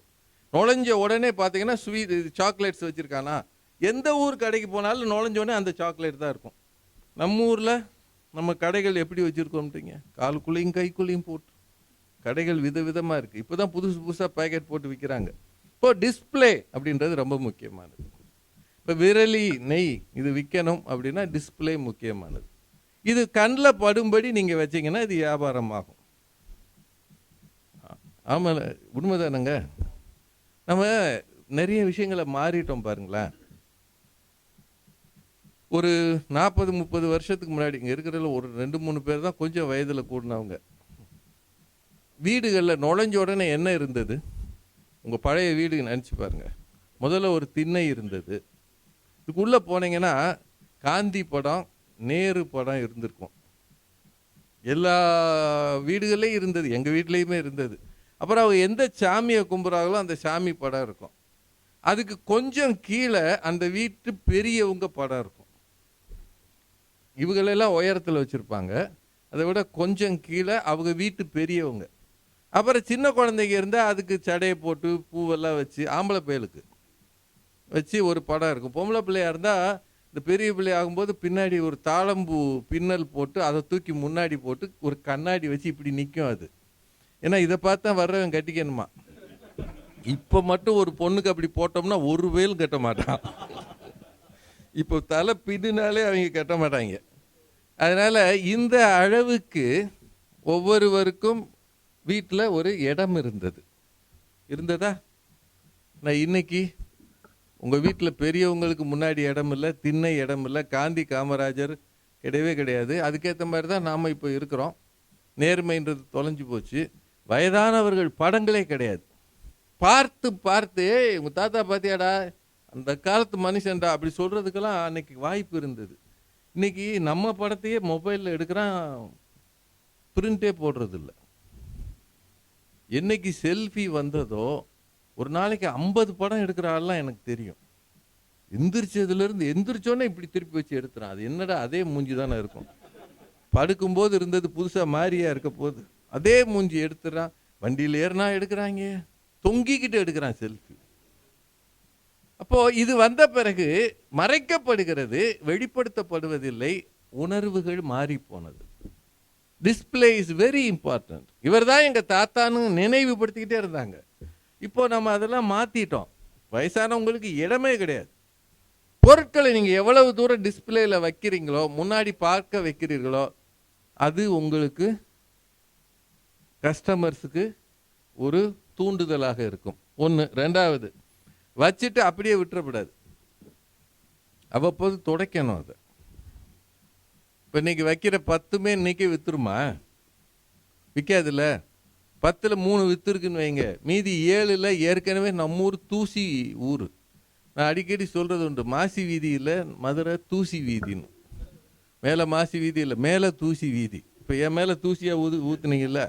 நுழைஞ்ச உடனே பார்த்தீங்கன்னா ஸ்வீட் சாக்லேட்ஸ் வச்சுருக்கானா, எந்த ஊர் கடைக்கு போனாலும் நுழைஞ்ச உடனே அந்த சாக்லேட் தான் இருக்கும். நம்ம ஊரில் நம்ம கடைகள் எப்படி வச்சுருக்கோம்ட்டீங்க, காலுக்குள்ளேயும் கைக்குள்ளேயும் போட்டு கடைகள் விதவிதமாக இருக்குது. இப்போ தான் புதுசு புதுசாக பேக்கெட் போட்டு விற்கிறாங்க. இப்போ டிஸ்பிளே அப்படின்றது ரொம்ப முக்கியமானது. இப்போ விரலி நெய் இது விற்கணும் அப்படின்னா டிஸ்பிளே முக்கியமானது. இது கண்ணில் படும்படி நீங்கள் வச்சிங்கன்னா இது வியாபாரமாகும். ஆமாம், உண்மைதானங்க. நம்ம நிறைய விஷயங்களை மாறிட்டோம் பாருங்களேன். ஒரு 40-30 வருஷத்துக்கு முன்னாடி இங்கே இருக்கிறதுல ஒரு 2-3 பேர் தான் கொஞ்சம் வயதில் கூடினவங்க. வீடுகளில் நுழைஞ்ச உடனே என்ன இருந்தது, உங்கள் பழைய வீடு நினச்சி பாருங்க. முதல்ல ஒரு திண்ணை இருந்தது. இதுக்குள்ளே போனீங்கன்னா காந்தி படம், நேரு படம் இருந்திருக்கும். எல்லா வீடுகள்லையும் இருந்தது, எங்கள் வீட்லேயுமே இருந்தது. அப்புறம் அவங்க எந்த சாமியை கும்பிட்றாங்களோ அந்த சாமி படம் இருக்கும். அதுக்கு கொஞ்சம் கீழே அந்த வீட்டு பெரியவங்க படம் இருக்கும். இவங்களெல்லாம் உயரத்தில் வச்சுருப்பாங்க, அதை விட கொஞ்சம் கீழே அவங்க வீட்டு பெரியவங்க. அப்புறம் சின்ன குழந்தைங்க இருந்தால் அதுக்கு சடையை போட்டு பூவெல்லாம் வச்சு, ஆம்பளை பயலுக்கு வச்சு ஒரு படம் இருக்கும். பொம்பளை பிள்ளையாக இருந்தால் இந்த பெரிய பிள்ளை ஆகும்போது பின்னாடி ஒரு தாளம்பூ பின்னல் போட்டு அதை தூக்கி முன்னாடி போட்டு ஒரு கண்ணாடி வச்சு இப்படி நிற்கும் அது. ஏன்னா இதை பார்த்தா வர்றவன் கட்டிக்கணுமா. இப்போ மட்டும் ஒரு பொண்ணுக்கு அப்படி போட்டோம்னா ஒரு வேலும் கட்ட மாட்டான். இப்போ தலை பின்னாலே அவங்க கட்ட மாட்டாங்க. அதனால் இந்த அளவுக்கு ஒவ்வொருவருக்கும் வீட்டில் ஒரு இடம் இருந்ததா? நான் இன்னைக்கு உங்கள் வீட்டில் பெரியவங்களுக்கு முன்னாடி இடம் இல்லை, திண்ணை இடம் இல்லை, காந்தி காமராஜர் கிடையவே கிடையாது. அதுக்கேற்ற மாதிரி தான் நாம் இப்போ இருக்கிறோம். நேர்மைன்றது தொலைஞ்சு போச்சு. வயதானவர்கள் படங்களே கிடையாது. பார்த்து பார்த்து உங்கள் தாத்தா பார்த்தியாடா, அந்த காலத்து மனுஷன்டா அப்படி சொல்கிறதுக்கெல்லாம் அன்னைக்கு வாய்ப்பு இருந்தது. இன்னைக்கு நம்ம படத்தையே மொபைலில் எடுக்கிறான், பிரிண்டே போடுறதில்ல. என்னைக்கு செல்ஃபி வந்ததோ ஒரு நாளைக்கு 50 படம் எடுக்கிற ஆள்லாம் எனக்கு தெரியும். எந்திரிச்சதுலேருந்து எந்திரிச்சோன்னே இப்படி திருப்பி வச்சு எடுத்துறான். அது என்னடா அதே மூஞ்சி தானே இருக்கும். படுக்கும்போது இருந்தது புதுசாக மாறியா இருக்க போது அதே மூஞ்சி எடுத்துறான். வண்டியில் ஏறினா எடுக்கிறாங்க, தொங்கிக்கிட்டு எடுக்கிறான் செல்ஃபி. அப்போது இது வந்த பிறகு மறைக்கப்படுகிறது, வெளிப்படுத்தப்படுவதில்லை, உணர்வுகள் மாறி போனது. Display is very important. இவர் தான் எங்கள் தாத்தான்னு நினைவுபடுத்திக்கிட்டே இருந்தாங்க. இப்போ நம்ம அதெல்லாம் மாற்றிட்டோம். வயசானவங்களுக்கு இடமே கிடையாது. பொருட்களை நீங்கள் எவ்வளவு தூரம் டிஸ்பிளேயில் வைக்கிறீங்களோ, முன்னாடி பார்க்க வைக்கிறீர்களோ, அது உங்களுக்கு கஸ்டமர்ஸுக்கு ஒரு தூண்டுதலாக இருக்கும். ஒன்று. ரெண்டாவது, வச்சுட்டு அப்படியே விட்டுறக்கூடாது, அவ்வப்போது துடைக்கணும். அதை இப்போ இன்னைக்கு வைக்கிற 10மே இன்னைக்கு விற்றுருமா? விற்காதுல்ல. 10ல் 3 விற்றுருக்குன்னு வைங்க, மீதி 7ல் ஏற்கனவே நம்ம ஊர் தூசி ஊர். நான் அடிக்கடி சொல்கிறது உண்டு, மாசி வீதி இல்லை, மதுரை தூசி வீதின்னு. மேலே மாசி வீதி இல்லை, மேலே தூசி வீதி. இப்போ என் மேலே தூசியாக ஊற்றுனீங்கல்ல,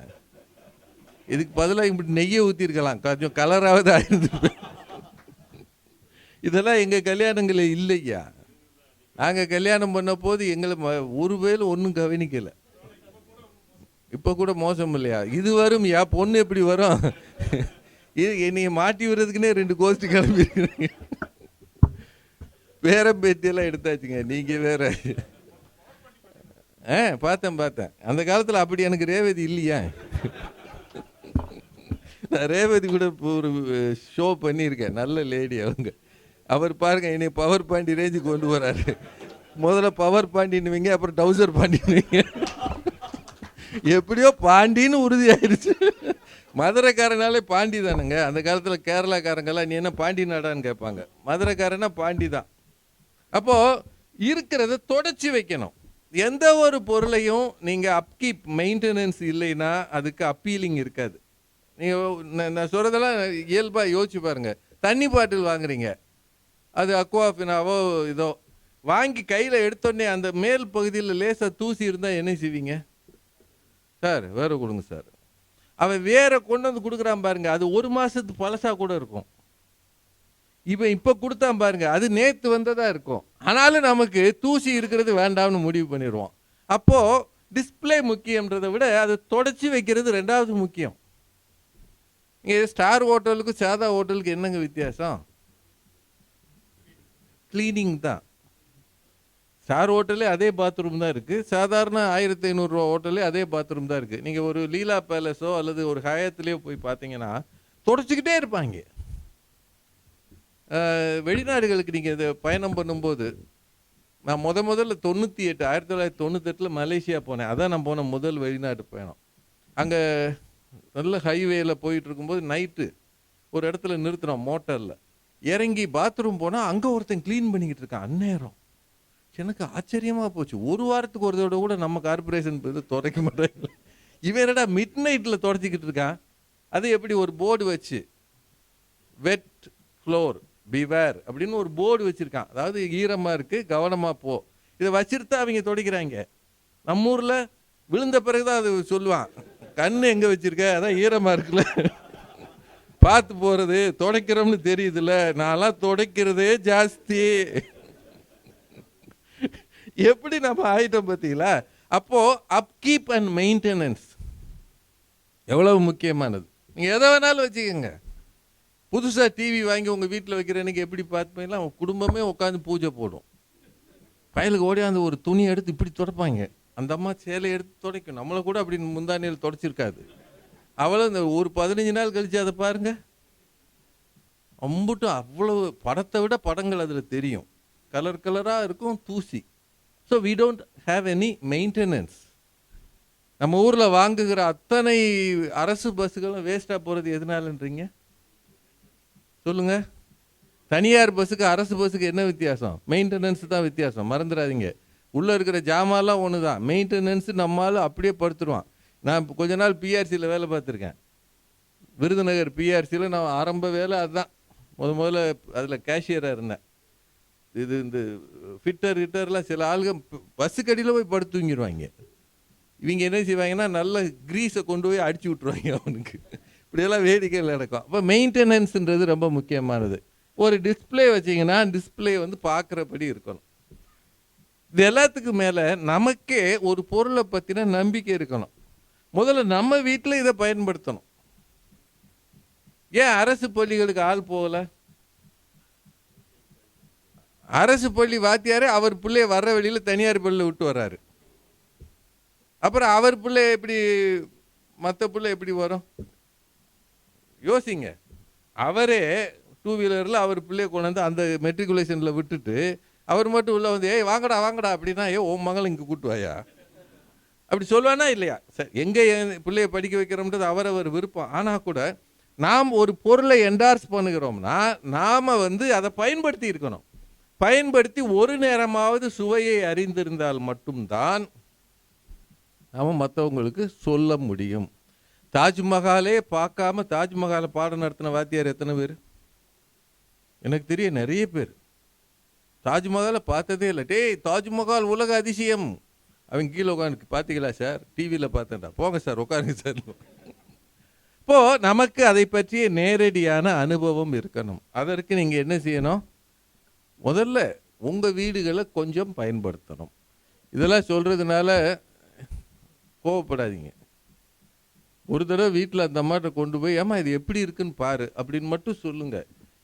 இதுக்கு பதிலாக இப்படி நெய்யை ஊற்றிருக்கலாம், கொஞ்சம் கலராவது ஆயிருந்து. இதெல்லாம் எங்கள் கல்யாணங்களில் இல்லையா. நாங்கள் கல்யாணம் பண்ண போது எங்களை ஒரு வேலும் ஒன்றும் கவனிக்கலை. இப்போ கூட மோசம் இல்லையா? இது வரும் யா, பொண்ணு எப்படி வரும்? இது என்னைய மாட்டி விடுறதுக்குன்னே 2 கோஷ்டி கிளம்பிருக்கிறீங்க. பேரம் பேத்தியெல்லாம் எடுத்தாச்சுங்க. நீங்கள் வேற. பார்த்தேன். அந்த காலத்தில் அப்படி எனக்கு ரேவதி இல்லையா? நான் ரேவதி கூட ஒரு ஷோ பண்ணியிருக்கேன். நல்ல லேடி அவங்க. அவர் பாருங்க என்னை பவர் பாண்டி ரேஞ்சுக்கு கொண்டு வராரு. முதல்ல பவர் பாண்டின்னுவீங்க, அப்புறம் டவுசர் பாண்டின்னுவீங்க. எப்படியோ பாண்டின்னு உறுதியாயிருச்சு. மதுரைக்காரனாலே பாண்டி தானுங்க. அந்த காலத்தில் கேரளாக்காரங்கெல்லாம் நீ என்ன பாண்டி நாடான்னு கேட்பாங்க. மதுரைக்காரனா பாண்டி தான். அப்போது இருக்கிறத தொடச்சி வைக்கணும். எந்த ஒரு பொருளையும் நீங்கள் அப்கீப் மெயின்டெனன்ஸ் இல்லைன்னா அதுக்கு அப்பீலிங் இருக்காது. நீங்கள் நான் சொல்கிறதெல்லாம் இயல்பாக யோசிச்சு பாருங்கள். தண்ணி பாட்டில் வாங்குறீங்க, அது அக்வாஃபினாவோ இதோ வாங்கி கையில் எடுத்தோடனே அந்த மேல் பகுதியில் லேசாக தூசி இருந்தால் என்ன செய்வீங்க? சார் வேற கொடுங்க சார். அவன் வேற கொண்டு வந்து கொடுக்குறான் பாருங்க, அது 1 மாதத்துக்கு பழசாக கூட இருக்கும். இப்போ கொடுத்தான் பாருங்க, அது நேற்று வந்ததாக இருக்கும். ஆனாலும் நமக்கு தூசி இருக்கிறது வேண்டாம்னு முடிவு பண்ணிடுவோம். அப்போது டிஸ்பிளே முக்கியன்றதை விட அதை தொடச்சி வைக்கிறது 2வது முக்கியம். இங்கே ஸ்டார் ஹோட்டலுக்கு சாதா ஹோட்டலுக்கு என்னங்க வித்தியாசம்? கிளீனிங் தான். ஸ்டார் ஹோட்டலே அதே பாத்ரூம் தான் இருக்குது. சாதாரண 1500 ரூபா ஹோட்டலே அதே பாத்ரூம் தான் இருக்குது. நீங்கள் ஒரு லீலா பேலஸோ அல்லது ஒரு ஹயாத்துலேயோ போய் பார்த்தீங்கன்னா தொடச்சிக்கிட்டே இருப்பாங்க. வெளிநாடுகளுக்கு நீங்கள் இதை பயணம் பண்ணும்போது, நான் முதல்ல 1998 மலேசியா போனேன். அதான் நான் போன முதல் வெளிநாட்டு பயணம். அங்கே நல்ல ஹைவேல போயிட்டு இருக்கும்போது நைட்டு ஒரு இடத்துல நிறுத்தினோம் மோட்டரில். இறங்கி பாத்ரூம் போனால் அங்கே ஒருத்தன் க்ளீன் பண்ணிக்கிட்டு இருக்கான் அந்நேரம். எனக்கு ஆச்சரியமாக போச்சு. 1 வாரத்துக்கு ஒரு தடவை கூட நம்ம கார்பரேஷன் துடைக்க மாட்டாங்க. இவன் என்னடா மிட் நைட்டில் தொடச்சிக்கிட்டு இருக்கான். அது எப்படி ஒரு போர்டு வச்சு வெட் ஃப்ளோர் பிவேர் அப்படின்னு ஒரு போர்டு வச்சுருக்கான். அதாவது ஈரமாக இருக்குது கவனமாக போ. இதை வச்சுருத்தா அவங்க துடைக்கிறாங்க. நம்ம ஊரில் விழுந்த பிறகு தான் அது சொல்லுவான், கண்ணு எங்கே வச்சுருக்க, அதான் ஈரமாக இருக்குல்ல பார்த்து போகிறது, துடைக்கிறோம்னு தெரியுதுல்ல. நான்லாம் துடைக்கிறதே ஜாஸ்தி. எப்படி நம்ம ஆயிட்டோம் பார்த்தீங்களா? அப்போது அப்கீப் அண்ட் மெயின்டெனன்ஸ் எவ்வளவு முக்கியமானது. நீங்கள் எதை வேணாலும் வச்சுக்கோங்க. புதுசாக டிவி வாங்கி உங்கள் வீட்டில் வைக்கிறேனுக்கு எப்படி பார்த்துப்பீங்களா? அவங்க குடும்பமே உட்காந்து பூஜை போடும். பயலுக்கு ஓடியாந்து ஒரு துணி எடுத்து இப்படி துடைப்பாங்க. அந்த அம்மா சேலை எடுத்து துடைக்கும். நம்மளை கூட அப்படி முந்தானியில் துடைச்சிருக்காது. அவளும் இந்த ஒரு 15 நாள் கழிச்சு அதை பாருங்க, அம்புட்டும் அவ்வளவு படத்தை விட படங்கள் அதில் தெரியும். கலர் கலராக இருக்கும், தூசி. So we don't have any maintenance. நம்ம ஊரில் வாங்குகிற அத்தனை அரசு பஸ்ஸுகளும் வேஸ்ட்டாக போகிறது எதனாலன்றீங்க சொல்லுங்க? தனியார் பஸ்ஸுக்கு அரசு பஸ்ஸுக்கு என்ன வித்தியாசம்? மெயின்டெனன்ஸ் தான் வித்தியாசம். மறந்துடாதீங்க. உள்ளே இருக்கிற ஜாமான்லாம் ஒன்று தான். மெயின்டெனன்ஸ் நம்மளால் அப்படியே படுத்துருவான். நான் கொஞ்ச நாள் பிஆர்சியில் வேலை பார்த்துருக்கேன். விருதுநகர் பிஆர்சியில் நான் ஆரம்ப வேலை அதுதான். முதல்ல அதில் கேஷியராக இருந்தேன். இது இந்த ஃபிட்டர்லாம் சில ஆளுங்க பஸ்ஸுக்கு அடியில் போய் படுத்து தூங்கிடுவாங்க. இவங்க என்ன செய்வாங்கன்னா நல்ல க்ரீஸை கொண்டு போய் அடிச்சு விட்ருவாங்க அவனுக்கு. இப்படியெல்லாம் வேடிக்கைகள் நடக்கும். அப்போ மெயின்டெனன்ஸுன்றது ரொம்ப முக்கியமானது. ஒரு டிஸ்பிளே வச்சிங்கன்னா டிஸ்பிளே பார்க்குறபடி இருக்கணும். இது எல்லாத்துக்கும் மேலே நமக்கே ஒரு பொருளை பற்றின நம்பிக்கை இருக்கணும். முதல்ல நம்ம வீட்டில் இதை பயன்படுத்தணும். ஏன் அரசு பள்ளிகளுக்கு ஆள் போகலை? அரசு பள்ளி வாத்தியாரே அவர் பிள்ளைய வர்ற வழியில் தனியார் பள்ளியில் விட்டு வர்றாரு. அப்புறம் அவர் பிள்ளை எப்படி மற்ற பிள்ளை எப்படி வரும்? யோசிங்க. அவரே 2 வீலரில் அவர் பிள்ளைய கொண்டு வந்து அந்த மெட்ரிகுலேஷனில் விட்டுட்டு அவர் மட்டும் உள்ள வந்து ஏய் வாங்கடா வாங்கடா அப்படின்னா உன் மகளை இங்கே கூட்டுவாயா அப்படி சொல்லுவானா இல்லையா? சார் எங்கே என் பிள்ளைய படிக்க வைக்கிறோம்ன்றது அவரவர் விருப்பம். ஆனால் கூட நாம் ஒரு பொருளை என்டார்ஸ் பண்ணுகிறோம்னா நாம் அதை பயன்படுத்தி இருக்கணும். பயன்படுத்தி ஒரு நேரமாவது சுவையை அறிந்திருந்தால் மட்டும்தான் நாம் மற்றவங்களுக்கு சொல்ல முடியும். தாஜ்மஹாலே பார்க்காம தாஜ்மஹாலை பாடம் நடத்தின வாத்தியார் எத்தனை பேர்? எனக்கு தெரிய நிறைய பேர். தாஜ்மஹாலை பார்த்ததே இல்லை. டேய் தாஜ்மஹால் உலக அதிசயம். அவங்க கீழே உட்காந்து பார்த்தீங்களா சார்? டிவியில் பார்த்தேன்டா. போங்க சார் உட்காருங்க சார். இப்போது நமக்கு அதை பற்றிய நேரடியான அனுபவம் இருக்கணும். அதற்கு நீங்கள் என்ன செய்யணும்? முதல்ல உங்கள் வீடுகளை கொஞ்சம் பயன்படுத்தணும். இதெல்லாம் சொல்கிறதுனால கோவப்படாதீங்க. ஒரு தடவை வீட்டில் அந்த அம்மாட்ட கொண்டு போய் ஏமா இது எப்படி இருக்குன்னு பாரு அப்படின்னு மட்டும் சொல்லுங்க.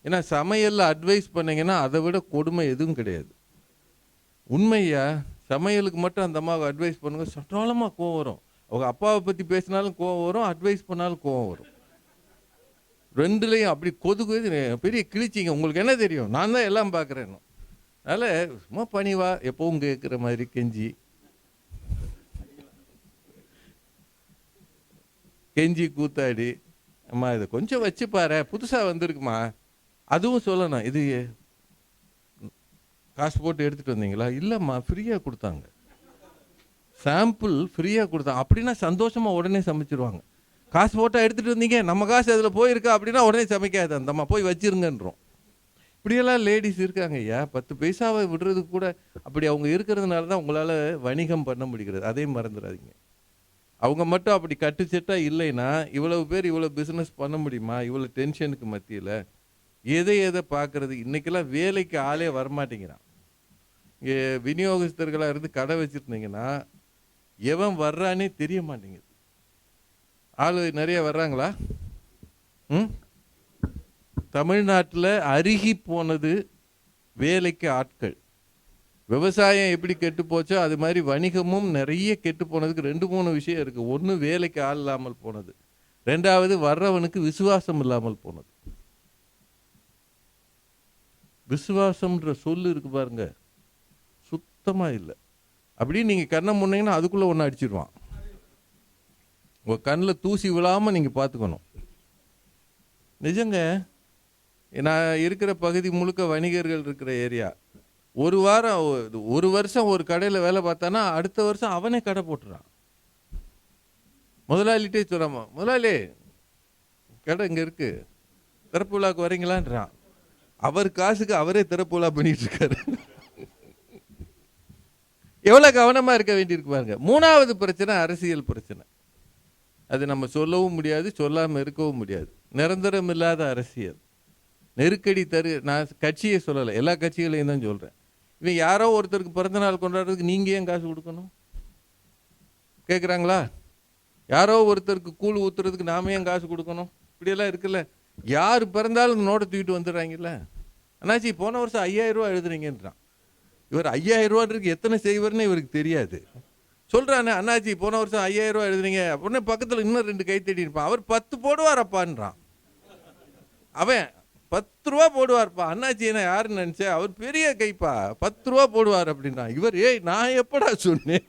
ஏன்னா சமையலில் அட்வைஸ் பண்ணீங்கன்னா அதை விட கொடுமை எதுவும் கிடையாது. உண்மையா சமையலுக்கு மட்டும் அந்த அம்மாவை அட்வைஸ் பண்ணுங்க, சட்டாலமாக கோவம் வரும். அவங்க அப்பாவை பற்றி பேசினாலும் கோவம் வரும், அட்வைஸ் பண்ணாலும் கோவம் வரும். ரெண்டுலேயும் அப்படி கொதுக்கு பெரிய கிழிச்சிங்க. உங்களுக்கு என்ன தெரியும், நான் தான் எல்லாம் பார்க்குறேன். அதனால் சும்மா பணிவா எப்பவும் கேட்குற மாதிரி கெஞ்சி கூத்தாடி, அம்மா இதை கொஞ்சம் வச்சு பாரு, புதுசாக வந்திருக்குமா, அதுவும் சொல்லணும். இது காசு போட்டு எடுத்துகிட்டு வந்தீங்களா? இல்லைம்மா ஃப்ரீயாக கொடுத்தாங்க, சாம்பிள் ஃப்ரீயாக கொடுத்தாங்க. அப்படின்னா சந்தோஷமாக உடனே சமைச்சிருவாங்க. காசு போட்டால் எடுத்துகிட்டு வந்தீங்க, நம்ம காசு அதில் போயிருக்கா அப்படின்னா உடனே சமைக்காது அந்தம்மா, போய் வச்சிருங்கன்றோம். இப்படியெல்லாம் லேடிஸ் இருக்காங்க ஐயா. 10 பைசாவை விடுறதுக்கு கூட அப்படி அவங்க இருக்கிறதுனால தான் உங்களால் வணிகம் பண்ண முடிகிறது. அதையும் மறந்துடாதீங்க. அவங்க மட்டும் அப்படி கட்டுச்சட்டாக இல்லைன்னா இவ்வளவு பேர் இவ்வளோ பிஸ்னஸ் பண்ண முடியுமா? இவ்வளோ டென்ஷனுக்கு மத்தியில் எதை பார்க்குறது? இன்றைக்கெல்லாம் வேலைக்கு ஆளே வரமாட்டேங்கிறான். இங்கே விநியோகஸ்தர்களாக இருந்து கடை வச்சுருந்தீங்கன்னா எவன் வர்றானே தெரிய மாட்டேங்குது. ஆள் நிறைய வர்றாங்களா? தமிழ்நாட்டில் அருகி போனது வேலைக்கு ஆட்கள். விவசாயம் எப்படி கெட்டு போச்சோ அது மாதிரி வணிகமும் நிறைய கெட்டு போனதுக்கு 2-3 விஷயம் இருக்குது. ஒன்று வேலைக்கு ஆள் இல்லாமல் போனது, 2வது வர்றவனுக்கு விசுவாசம் இல்லாமல் போனது. விசுவாசம்ன்ற சொல்லு இருக்கு பாருங்க, சுத்தமாக இல்லை. அப்படின்னு நீங்கள் கண்ணை முன்னீங்கன்னா அதுக்குள்ளே ஒன்று அடிச்சிடுவான். உங்கள் கண்ணில் தூசி விழாமல் நீங்கள் பார்த்துக்கணும். நிஜங்க, நான் இருக்கிற பகுதி முழுக்க வணிகர்கள் இருக்கிற ஏரியா. ஒரு வருஷம் ஒரு கடையில் வேலை பார்த்தானா அடுத்த வருஷம் அவனே கடை போட்டுறான். முதலாளிகிட்டே சொல்லாமா, முதலாளி கடை இங்கே இருக்கு, திறப்பு விழாக்கு வரீங்களான்றான். அவர் காசுக்கு அவரே திறப்பு விழா பண்ணிட்டு இருக்காரு. எவ்வளோ கவனமாக இருக்க வேண்டியிருக்கு பாருங்க. 3வது பிரச்சனை அரசியல் பிரச்சனை. அது நம்ம சொல்லவும் முடியாது, சொல்லாமல் இருக்கவும் முடியாது. நிரந்தரம் இல்லாத அரசியல், நெருக்கடி நான் கட்சியை சொல்லலை, எல்லா கட்சிகளையும் தான் சொல்கிறேன். இவன் யாரோ ஒருத்தருக்கு பிறந்தநாள் கொண்டாடுறதுக்கு நீங்கள் ஏன் காசு கொடுக்கணும் கேட்குறாங்களா? யாரோ ஒருத்தருக்கு கூழ் ஊற்றுறதுக்கு நாம ஏன் காசு கொடுக்கணும்? இப்படியெல்லாம் இருக்குல்ல. யார் பிறந்தாலும் நோட்டை தூக்கிட்டு வந்துடுறாங்கல்ல. அண்ணாச்சி போன வருஷம் 5000 ரூபா எழுதுறீங்கன்றான். இவர் 5000 ரூபான்றதுக்கு எத்தனை செய்வார்னு இவருக்கு தெரியாது. சொல்கிறானே, அண்ணாச்சி போன வருஷம் 5000 ரூபா எழுதுறீங்க அப்படின்னா பக்கத்தில் இன்னும் 2 கை தேடி இருப்பான். அவர் 10 போடுவாரப்பான்றான். அவன் 10 ரூபா போடுவார்ப்பா. அண்ணாச்சி என்ன யாருன்னு நினச்சேன், அவர் பெரிய கைப்பா, 10 ரூபா போடுவார் அப்படின்றான். இவர் நான் எப்படா சொன்னேன்,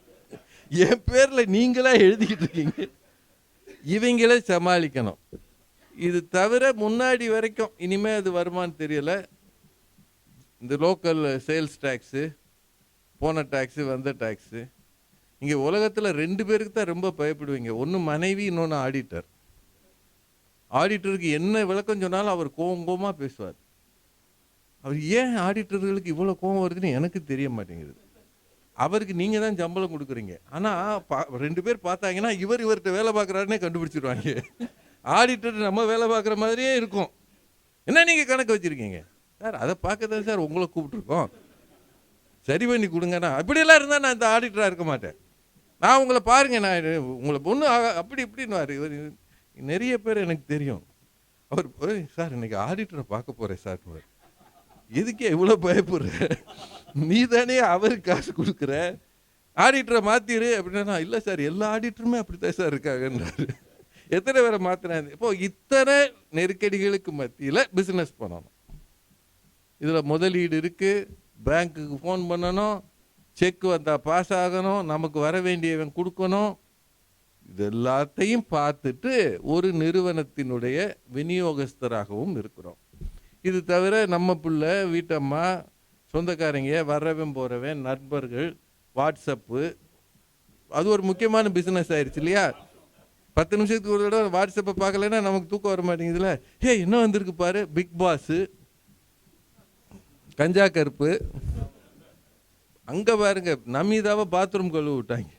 என் பேரில் நீங்களா எழுதிக்கிட்டு இருக்கீங்க. இவங்களே சமாளிக்கணும். இது தவிர முன்னாடி வரைக்கும், இனிமேல் அது வருமானு தெரியலை, இந்த லோக்கல் சேல்ஸ் டேக்ஸு, போன டேக்ஸு, வந்த டேக்ஸு. இங்கே உலகத்தில் 2 பேருக்கு தான் ரொம்ப பயப்படுவீங்க. ஒன்று மனைவி, இன்னொன்று ஆடிட்டர். ஆடிட்டருக்கு என்ன விளக்கம் சொன்னாலும் அவர் கோவமாக பேசுவார். அவர் ஏன் ஆடிட்டர்களுக்கு இவ்வளோ கோவம் வருதுன்னு எனக்கு தெரிய மாட்டேங்குது. அவருக்கு நீங்கள் தான் சம்பளம் கொடுக்குறீங்க. ஆனால் 2 பேர் பார்த்தாங்கன்னா இவர்கிட்ட வேலை பார்க்குறாருன்னே கண்டுபிடிச்சிடுவாங்க. ஆடிட்டர் நம்ம வேலை பார்க்குற மாதிரியே இருக்கும். என்ன நீங்கள் கணக்கு வச்சுருக்கீங்க சார்? அதை பார்க்க தான் சார் உங்களை கூப்பிட்ருக்கோம், சரி பண்ணி கொடுங்கண்ணா. அப்படியெல்லாம் இருந்தால் நான் இந்த ஆடிட்டராக இருக்க மாட்டேன். நான் உங்களை பாருங்க, நான் உங்களை பொண்ணு அப்படி இப்படின்னு இவர் நிறைய பேர் எனக்கு தெரியும். அவர் சார் இன்னைக்கு ஆடிட்டரை பார்க்க போகிறேன் சார். எதுக்கே இவ்வளோ பயப்படுற? நீ தானே அவருக்கு காசு கொடுக்குற, ஆடிட்டரை மாற்றிடு அப்படின்னா. இல்லை சார் எல்லா ஆடிட்டருமே அப்படித்தான் சார் இருக்காங்கன்றாரு. எத்தனை பேரை மாற்றினாரு? இப்போ இத்தனை நெருக்கடிகளுக்கு மத்தியில் பிஸ்னஸ் பண்ணணும். இதில் முதலீடு இருக்குது, பேங்க்குக்கு ஃபோன் பண்ணணும், செக் வந்தால் பாஸ் ஆகணும், நமக்கு வர வேண்டியவன் கொடுக்கணும். இது எல்லாத்தையும் பார்த்துட்டு ஒரு நிறுவனத்தினுடைய விநியோகஸ்தராகவும் இருக்கிறோம். இது தவிர நம்ம பிள்ளை, வீட்டம்மா, சொந்தக்காரங்க, வர்றவன் போகிறவன், நண்பர்கள், வாட்ஸ்அப்பு, அது ஒரு முக்கியமான பிஸ்னஸ் ஆயிடுச்சு இல்லையா? 10 நிமிஷத்துக்கு ஒரு தடவை வாட்ஸ்அப்பை பார்க்கலன்னா நமக்கு தூக்கம் வர மாட்டேங்குதுல. என்ன வந்திருக்கு பாரு, பிக் பாஸு, கஞ்சா கருப்பு, அங்கே பாருங்க நமீதாவை பாத்ரூம் கழுவு விட்டாங்க.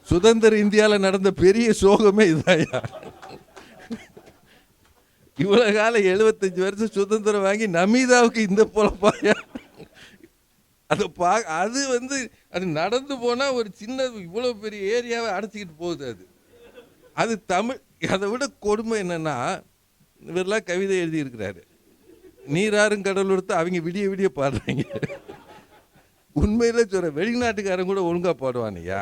சுதந்திர இந்தியாவில் நடந்த பெரிய சோகமே இதாயா. இவ்வளோ காலம் 75 வருஷம் சுதந்திரம் வாங்கி நமீதாவுக்கு இந்த பொழப்பாயா? அதை அது நடந்து போனால் ஒரு சின்ன இவ்வளோ பெரிய ஏரியாவை அடைச்சிக்கிட்டு போகுது. அது அது தமிழ். அதை விட கொடுமை என்னன்னா, இவரெல்லாம் கவிதை எழுதியிருக்கிறாரு. நீராறும் கடலூர்த்து அவங்க விடிய விடிய பாடுறாங்க. உண்மையில சொல்ற, வெளிநாட்டுக்காரன் கூட ஒழுங்கா பாடுவானையா.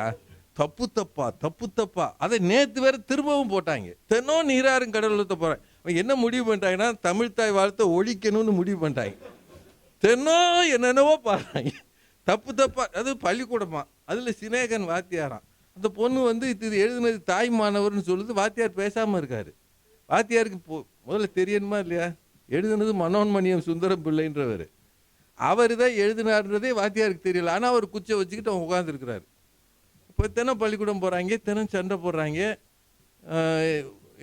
தப்பு தப்பா தப்பு தப்பா. அதை நேற்று வேற திரும்பவும் போட்டாங்க. தினம் நீராறும் கடலூர்த்த போறேன். அவன் என்ன முடிவு பண்ணிட்டாங்கன்னா, தமிழ் தாய் வாழ்த்தை ஒழிக்கணும்னு முடிவு பண்ணிட்டாங்க. தினம் என்னென்னவோ பாடுறாங்க. தப்பு தப்பா. அது பள்ளிக்கூடமா, அதில் சினேகன் வாத்தியாராம். அந்த பொண்ணு வந்து இது எழுதுனது தாய் மாணவர்னு சொல்லுது. வாத்தியார் பேசாமல் இருக்காரு. வாத்தியாருக்கு முதல்ல தெரியணுமா இல்லையா, எழுதுனது மனோன்மணியம் சுந்தரம் பிள்ளைன்றவர். அவர் தான் எழுதினார்ன்றதே வாத்தியாருக்கு தெரியல. ஆனால் அவர் குச்சை வச்சுக்கிட்டு அவங்க உட்காந்துருக்கிறாரு. இப்போ தினம் பள்ளிக்கூடம் போகிறாங்க, தினம் சண்டை போடுறாங்க.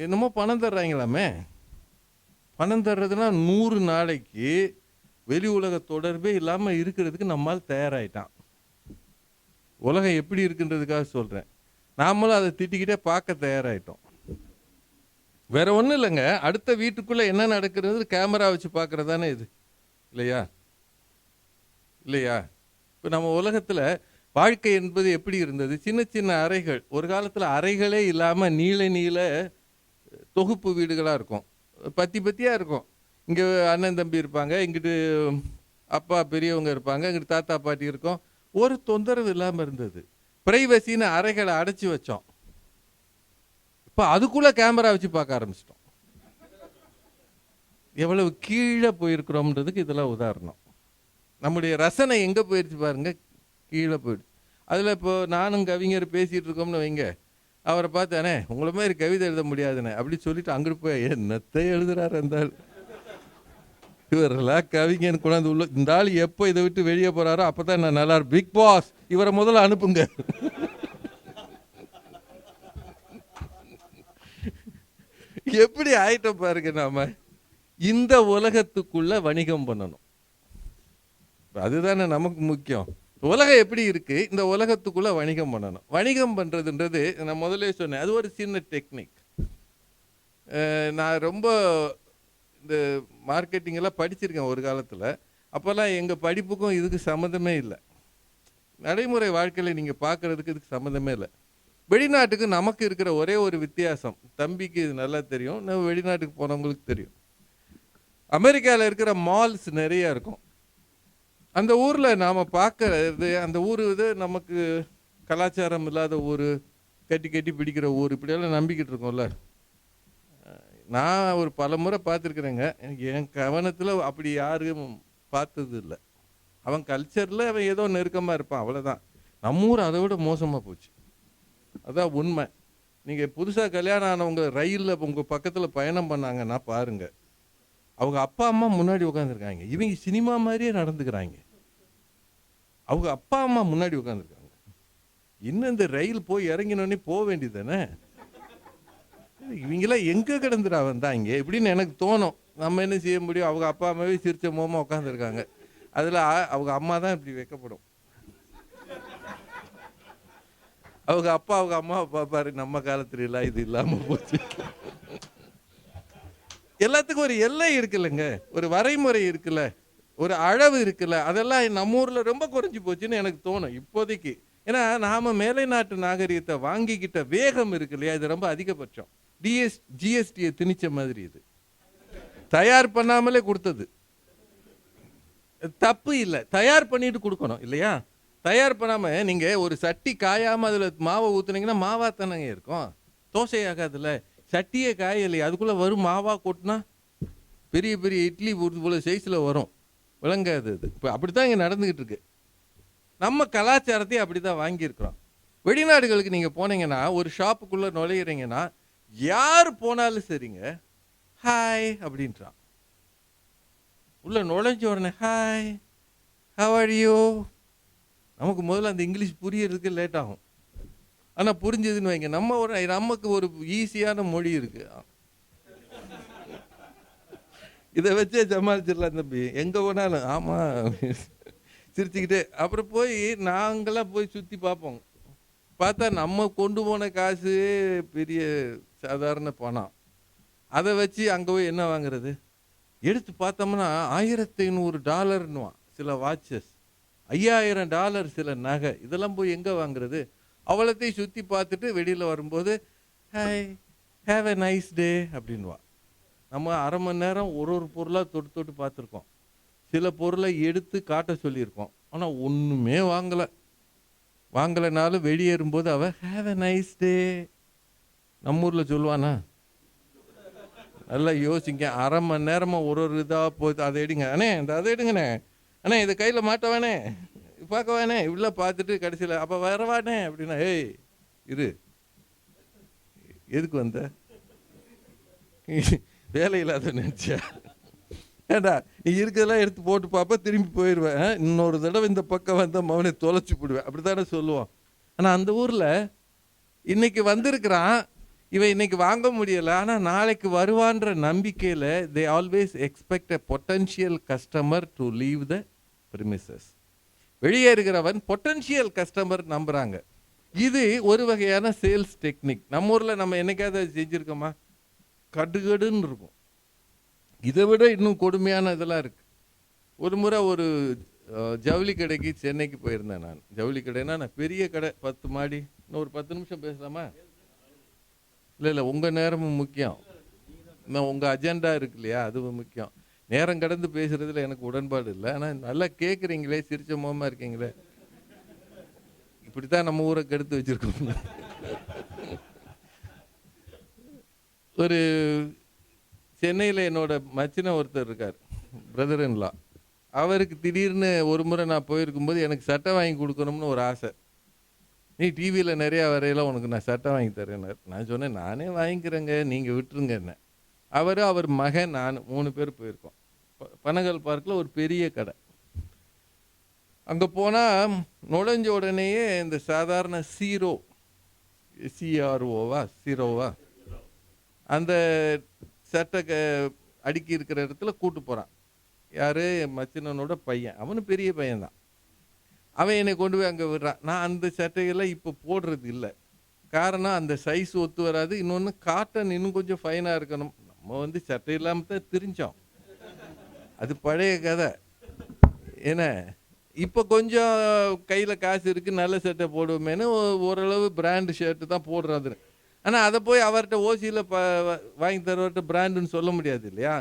என்னமோ பணம் தர்றாங்களாமே. பணம் தர்றதுனா 100 நாளைக்கு வெளி உலக தொடர்பே இல்லாமல் இருக்கிறதுக்கு நம்மால் தயாராகிட்டான். உலகம் எப்படி இருக்குன்றதுக்காக சொல்கிறேன். நாமளும் அதை திட்டிக்கிட்டே பார்க்க தயாராகிட்டோம். வேற ஒன்றும் இல்லைங்க. அடுத்த வீட்டுக்குள்ளே என்ன நடக்கிறது கேமரா வச்சு பார்க்குறதானே இது, இல்லையா? இல்லையா? இப்போ நம்ம உலகத்தில் வாழ்க்கை என்பது எப்படி இருந்தது? சின்ன சின்ன அறைகள். ஒரு காலத்தில் அறைகளே இல்லாமல் நீள நீள தொகுப்பு வீடுகளாக இருக்கும். பத்தி பத்தியாக இருக்கும். இங்கே அண்ணன் தம்பி இருப்பாங்க, இங்கிட்டு அப்பா பெரியவங்க இருப்பாங்க, இங்கிட்டு தாத்தா பாட்டி இருக்கும். ஒரு தொந்தரவு இல்லாமல் இருந்தது. பிரைவசின்னு அறைகளை அடைச்சி வச்சோம். இப்போ அதுக்குள்ளே கேமரா வச்சு பார்க்க ஆரம்பிச்சிட்டோம். எவ்வளவு கீழே போயிருக்கிறோம்ன்றதுக்கு இதெல்லாம் உதாரணம். நம்முடைய ரசனை எங்கே போயிடுச்சு பாருங்க, கீழே போயிடுச்சு. அதில் இப்போ நானும் கவிஞர் பேசிகிட்டு இருக்கோம்னு வைங்க, அவரை பார்த்தானே உங்களை மாதிரி கவிதை எழுத முடியாதுண்ணே அப்படி சொல்லிட்டு அங்கிட்டு போய் என்னத்தை எழுதுறாரு இருந்தால். இவரெல்லாம் கவிஞன் கொண்டாந்து உள்ள இந்த ஆள் எப்போ இதை விட்டு வெளியே போகிறாரோ அப்போ தான் நான் நல்லா இருப்பேன். பிக் பாஸ் இவரை முதல்ல அனுப்புங்க. எப்படி ஆயிட்டோம் பாருங்க. நாம இந்த உலகத்துக்குள்ள வணிகம் பண்ணணும். அதுதானே நமக்கு முக்கியம். உலகம் எப்படி இருக்கு, இந்த உலகத்துக்குள்ள வணிகம் பண்ணணும். வணிகம் பண்றதுன்றது நான் முதல்ல சொன்னேன், அது ஒரு சின்ன டெக்னிக். நான் ரொம்ப இந்த மார்க்கெட்டிங் எல்லாம் படிச்சிருக்கேன் ஒரு காலத்தில். அப்போல்லாம் எங்கள் படிப்புக்கும் இதுக்கு சம்மந்தமே இல்லை. நடைமுறை வாழ்க்கையில் நீங்கள் பார்க்குறதுக்கு இதுக்கு சம்மந்தமே இல்லை. வெளிநாட்டுக்கு நமக்கு இருக்கிற ஒரே ஒரு வித்தியாசம், தம்பிக்கு இது நல்லா தெரியும், நம்ம வெளிநாட்டுக்கு போனவங்களுக்கு தெரியும். அமெரிக்காவில் இருக்கிற மால்ஸ் நிறைய இருக்கும். அந்த ஊரில் நாம் பார்க்கறது, அந்த ஊர் இது நமக்கு கலாச்சாரம் இல்லாத ஊர், கட்டி கட்டி பிடிக்கிற ஊர், இப்படியெல்லாம் நம்பிக்கிட்டு இருக்கோம்ல. நான் ஒரு பல முறை பார்த்துருக்குறேங்க. என் கவனத்தில் அப்படி யாரும் பார்த்தது இல்லை. அவன் கல்ச்சரில் அவன் ஏதோ நெருக்கமாக இருப்பான், அவ்வளோதான். நம்ம ஊர் அதை விட மோசமாக போச்சு. அதான் உண்மை. நீங்கள் புதுசாக கல்யாணம் ஆனவங்க ரயிலில் உங்கள் பக்கத்தில் பயணம் பண்ணாங்கன்னா பாருங்கள், அவங்க அப்பா அம்மா முன்னாடி உட்காந்துருக்காங்க. இவங்க சினிமா மாதிரியே நடந்துக்கிறாங்க. அவங்க அப்பா அம்மா முன்னாடி உட்காந்துருக்காங்க. இன்னும் இந்த ரயில் போய் இறங்கினோடனே போக வேண்டியது தானே. இவங்கெல்லாம் எங்கே கிடந்துடா வந்தாங்க இப்படின்னு எனக்கு தோணும். நம்ம என்ன செய்ய முடியும்? அவங்க அப்பா அம்மாவே சிரிச்ச மோமா உட்காந்துருக்காங்க. அதில் அவங்க அம்மா தான் இப்படி வைக்கப்படும். அவங்க அப்பா அவங்க அம்மாவை பார்ப்பாரு, நம்ம காலத்துல எல்லாம் இது இல்லாமல் போச்சு. எல்லாத்துக்கும் ஒரு எல்லை இருக்குல்லங்க, ஒரு வரைமுறை இருக்குல்ல, ஒரு அளவு இருக்குல்ல. அதெல்லாம் நம்ம ஊரில் ரொம்ப குறைஞ்சி போச்சுன்னு எனக்கு தோணும் இப்போதைக்கு. ஏன்னா நாம மேலை நாட்டு நாகரிகத்தை வாங்கிக்கிட்ட வேகம் இருக்கு இல்லையா, இது ரொம்ப அதிகபட்சம். ஜிஎஸ்டியை திணிச்ச மாதிரி இது தயார் பண்ணாமலே கொடுத்தது தப்பு இல்லை. தயார் பண்ணிட்டு கொடுக்கணும் இல்லையா? தயார் பண்ணாம நீங்க ஒரு சட்டி காயாம அதுல மாவை ஊத்துனீங்கன்னா மாவா தானங்க இருக்கும், தோசையாகாதுல்ல. சட்டியே காயலையே, அதுக்குள்ள வரும் மாவா கொட்டினா பெரிய பெரிய இட்லி போல சைஸ்ல வரும், விளங்காது. அது இப்போ அப்படித்தான் இங்கே நடந்துகிட்டு இருக்கு. நம்ம கலாச்சாரத்தையும் அப்படிதான் வாங்கியிருக்கிறோம். வெளிநாடுகளுக்கு நீங்க போனீங்கன்னா, ஒரு ஷாப்புக்குள்ள நுழையிறீங்கன்னா யார் போனாலும் சரிங்க ஹாய் அப்படின்றான். உள்ள நுழைஞ்ச உடனே ஹாய் ஹவ் ஆர் யூ. நமக்கு முதல்ல அந்த இங்கிலீஷ் புரியறதுக்கு லேட் ஆகும். ஆனால் புரிஞ்சதுன்னு வைங்க, நமக்கு ஒரு ஈஸியான மொழி இருக்கு, இதை வச்சே சமாளிச்சிடலாம் தம்பி. எங்கே போனாலும் ஆமாம் சிரிச்சுக்கிட்டே. அப்புறம் போய் நாங்களாம் போய் சுற்றி பார்ப்போம். பார்த்தா நம்ம கொண்டு போன காசு பெரிய சாதாரண பணம். அதை வச்சு அங்கே போய் என்ன வாங்குறது? எடுத்து பார்த்தோம்னா $1500 சில வாட்சஸ், $5000 சில நகை. இதெல்லாம் போய் எங்கே வாங்குறது? அவ்வளோத்தையும் சுற்றி பார்த்துட்டு வெளியில் வரும்போது hi, have a nice day அப்படின்வா. நம்ம அரை மணி நேரம் ஒரு ஒரு பொருளாக தொட்டு தொட்டு பார்த்துருக்கோம். சில பொருளை எடுத்து காட்ட சொல்லியிருக்கோம், ஆனால் ஒன்றுமே வாங்கலைனாலும் வெளியேறும்போது அவள் ஹேவ் எ நைஸ் டே. நம்ம ஊரில் சொல்லுவானா? நல்லா யோசிங்க. அரை மணி நேரமாக ஒரு ஒரு இதாக போகுது. அதை எடுங்க அண்ணே, இந்த அதை எடுங்கண்ணே, அண்ணே இதை கையில் மாட்டவானே, பார்க்க வேணே, இவ்வளோ பார்த்துட்டு கடைசியில் அப்போ வரவானே அப்படின்னா, ஏய் இரு, எதுக்கு வந்த? வேலை இல்லாத நினச்சியா? ஏண்டா நீ இருக்கிறதெல்லாம் எடுத்து போட்டு பார்ப்ப, திரும்பி போயிடுவேன், இன்னொரு தடவை இந்த பக்கம் வந்தால் மவனை தொலைச்சி போடுவேன், அப்படி தானே சொல்லுவான். ஆனால் அந்த ஊரில் இன்னைக்கு வந்திருக்கிறான், இவன் இன்னைக்கு வாங்க முடியலை, ஆனால் நாளைக்கு வருவான்ற நம்பிக்கையில் they always expect a potential customer to leave the premises. வெளியே இருக்கிறவன் பொட்டன்ஷியல் கஸ்டமர் நம்புகிறாங்க. இது ஒரு வகையான சேல்ஸ் டெக்னிக். நம்ம ஊரில் நம்ம என்னைக்காவது செஞ்சுருக்கோமா? கடுகடுன்னு இருக்கும். இதை விட இன்னும் கொடுமையான இதெல்லாம் இருக்குது. ஒரு முறை ஒரு ஜவுளி கடைக்கு சென்னைக்கு போயிருந்தேன் நான். ஜவுளி கடைன்னா நான் பெரிய கடை, 10 மாடி. இன்னும் ஒரு 10 நிமிஷம் பேசலாமா? இல்லை உங்கள் நேரமும் முக்கியம், உங்கள் அஜெண்டா இருக்கு இல்லையா, அதுவும் முக்கியம். நேரம் கடந்து பேசுறதுல எனக்கு உடன்பாடு இல்லை. ஆனால் நல்லா கேட்குறீங்களே, சிரிச்ச முகமாக இருக்கீங்களே. இப்படித்தான் நம்ம ஊரை கெடுத்து வச்சிருக்கோம். ஒரு சென்னையில் என்னோட மச்சின ஒருத்தர் இருக்கார், பிரதர் இன் லா. அவருக்கு திடீர்னு ஒரு முறை நான் போயிருக்கும்போது எனக்கு சட்டை வாங்கி கொடுக்கணும்னு ஒரு ஆசை. நீ டிவியில் நிறையா வரையெல்லாம் உனக்கு நான் சட்டை வாங்கி தரேன்னார். நான் சொன்னேன், நானே வாங்கிக்கிறேங்க, நீங்கள் விட்டுருங்க என்ன. அவர் மகன் நான் 3 பேர் போயிருக்கோம். பனகல் பார்க்கில் ஒரு பெரிய கடை. அங்கே போனால் நுழைஞ்ச உடனேயே இந்த சாதாரண சீரோவா அந்த சட்டை அடுக்கி இருக்கிற இடத்துல கூட்டு போகிறான். யார்? மச்சினனோட பையன். அவனு பெரிய பையன்தான். அவன் என்னை கொண்டு போய் அங்கே விடுறான். நான் அந்த சட்டையெல்லாம் இப்போ போடுறது இல்லை. காரணம், அந்த சைஸ் ஒத்து வராது. இன்னொன்று, காட்டன் இன்னும் கொஞ்சம் ஃபைனாக இருக்கணும். நம்ம சட்டை இல்லாமல் தான் திரிஞ்சோம். அது பழைய கதை. ஏன்னா இப்போ கொஞ்சம் கையில் காசு இருக்குது, நல்ல சட்டை போடுவோமேனு ஓரளவு பிராண்டு ஷர்ட்டு தான் போடுறது. ஆனால் அதை போய் அவர்கிட்ட ஓசியில் வாங்கி தருவர்கிட்ட பிராண்டுன்னு சொல்ல முடியாது இல்லையா.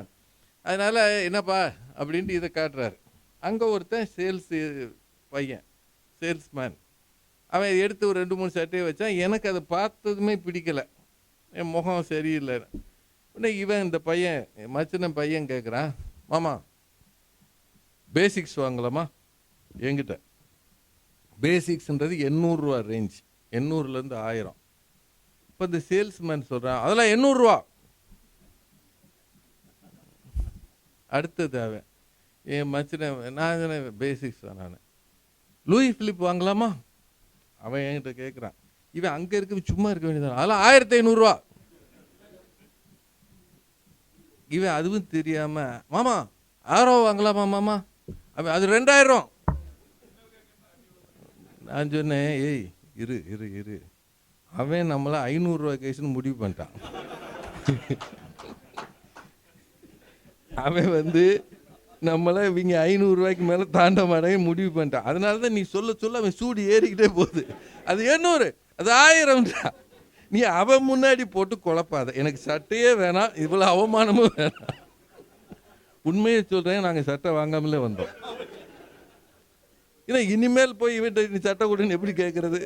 அதனால் என்னப்பா அப்படின்ட்டு இதை காட்டுறாரு. அங்கே ஒருத்தன் பையன் சேல்ஸ்மேன். அவன் எடுத்து ஒரு 2-3 சட்டையை வச்சான். எனக்கு அதை பார்த்ததுமே பிடிக்கலை, என் முகம் சரியில்லை. உடனே இவன் இந்த பையன், மச்சின பையன் கேட்குறான், மாமா பேசிக்ஸ் வாங்கலாமா? என்கிட்ட பேசிக்ஸ்ன்றது 800 ரூபா ரேஞ்ச், 800லேருந்து 1000. இப்போ இந்த சேல்ஸ்மேன் சொல்கிறான், அதெல்லாம் 800 ரூபா. அடுத்தது அவன் என் மச்சின, நான் பேசிக்ஸ் தான். நான் லூயி பிலிப் வாங்கலாமா? அவன் என்கிட்ட கேட்குறான். இவன் அங்கே இருக்க சும்மா இருக்க வேண்டியதான், அதெல்லாம் 1500 ரூபா. இவன் அதுவும் தெரியாமல், மாமா 1000 ரூபா வாங்கலாமா மாமா? அவன் அது 2000. நான் சொன்னேன், ஏய் இரு இரு இரு, அவன் நம்மளை 500 ரூபா கேஸ்ன்னு முடிவு பண்ணிட்டான். அவன் நம்மளை இவங்க 500 ரூபாய்க்கு மேலே தாண்ட மாட்டேங்க முடிவு பண்ணிட்டான். அதனால தான் நீ சொல்ல சொல்ல அவன் சூடு ஏறிக்கிட்டே போகுது. அது 800, அது 1000. நீ அவன் முன்னாடி போட்டு குழப்பாத. எனக்கு சட்டையே வேணாம், இவ்வளோ அவமானமும் வேணாம். உண்மையை சொல்கிறேன், நாங்கள் சட்டை வாங்காமலே வந்தோம். ஏன்னா இனிமேல் போய் இவன்ட்ட நீ சட்டை கொடுன்னு எப்படி கேட்குறது?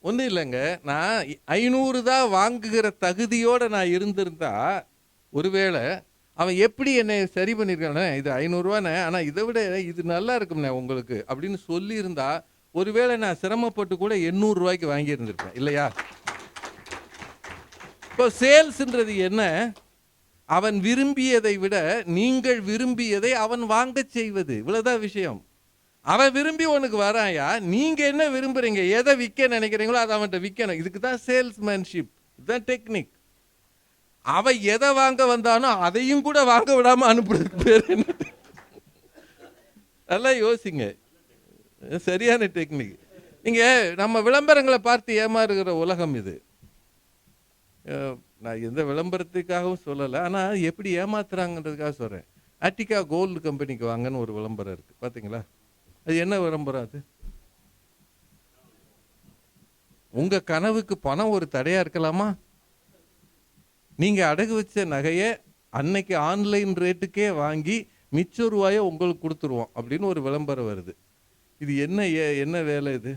ஒன்றும் இல்லைங்க, நான் 500 தான் வாங்குகிற தகுதியோடு நான் இருந்திருந்தா, ஒருவேளை அவன் எப்படி என்னை சரி பண்ணியிருக்கானே, இது 500 ரூபாண்ணே, ஆனால் இதை விட இது நல்லா இருக்கும்ண்ணே உங்களுக்கு அப்படின்னு சொல்லியிருந்தா, ஒருவேளை நான் சிரமப்பட்டு கூட 800 ரூபாய்க்கு வாங்கியிருந்திருப்பேன் இல்லையா? இப்போ சேல்ஸ்ன்றது என்ன? அவன் விரும்பியதை விட நீங்கள் விரும்பியதை அவன் வாங்க செய்வது, இவ்வளவுதான் விஷயம். அவன் விரும்பி உனக்கு வராயா, நீங்க என்ன விரும்புறீங்க, எதை விற்க நினைக்கிறீங்களோ அதை அவன்கிட்ட விற்கணும். இதுக்கு தான் சேல்ஸ்மேன்ஷிப், இதுதான் டெக்னிக். அவன் எதை வாங்க வந்தானோ அதையும் கூட வாங்க விடாம அனுப்புறதுக்கு பேர் என்ன? நல்லா யோசிங்க, சரியான டெக்னிக். நீங்க நம்ம விளம்பரங்களை பார்த்து ஏமாறுகிற உலகம் இது. நான் எந்த விளம்பரத்துக்காகவும் சொல்லலை, ஆனால் எப்படி ஏமாத்துறாங்கன்றதுக்காக சொல்கிறேன். ஆர்டிகா கோல்டு கம்பெனிக்கு வாங்கன்னு ஒரு விளம்பரம் இருக்குது, பார்த்தீங்களா? அது என்ன விளம்பரம்? அது உங்க கனவுக்கு பணம் ஒரு தடையா இருக்கலாமா? நீங்க அடகு வச்ச நகையை அன்னைக்கு ஆன்லைன் ரேட்டுக்கே வாங்கி மிச்ச ரூபாயை உங்களுக்கு கொடுத்துருவோம் அப்படின்னு ஒரு விளம்பரம் வருது. இது என்ன வேலை இது?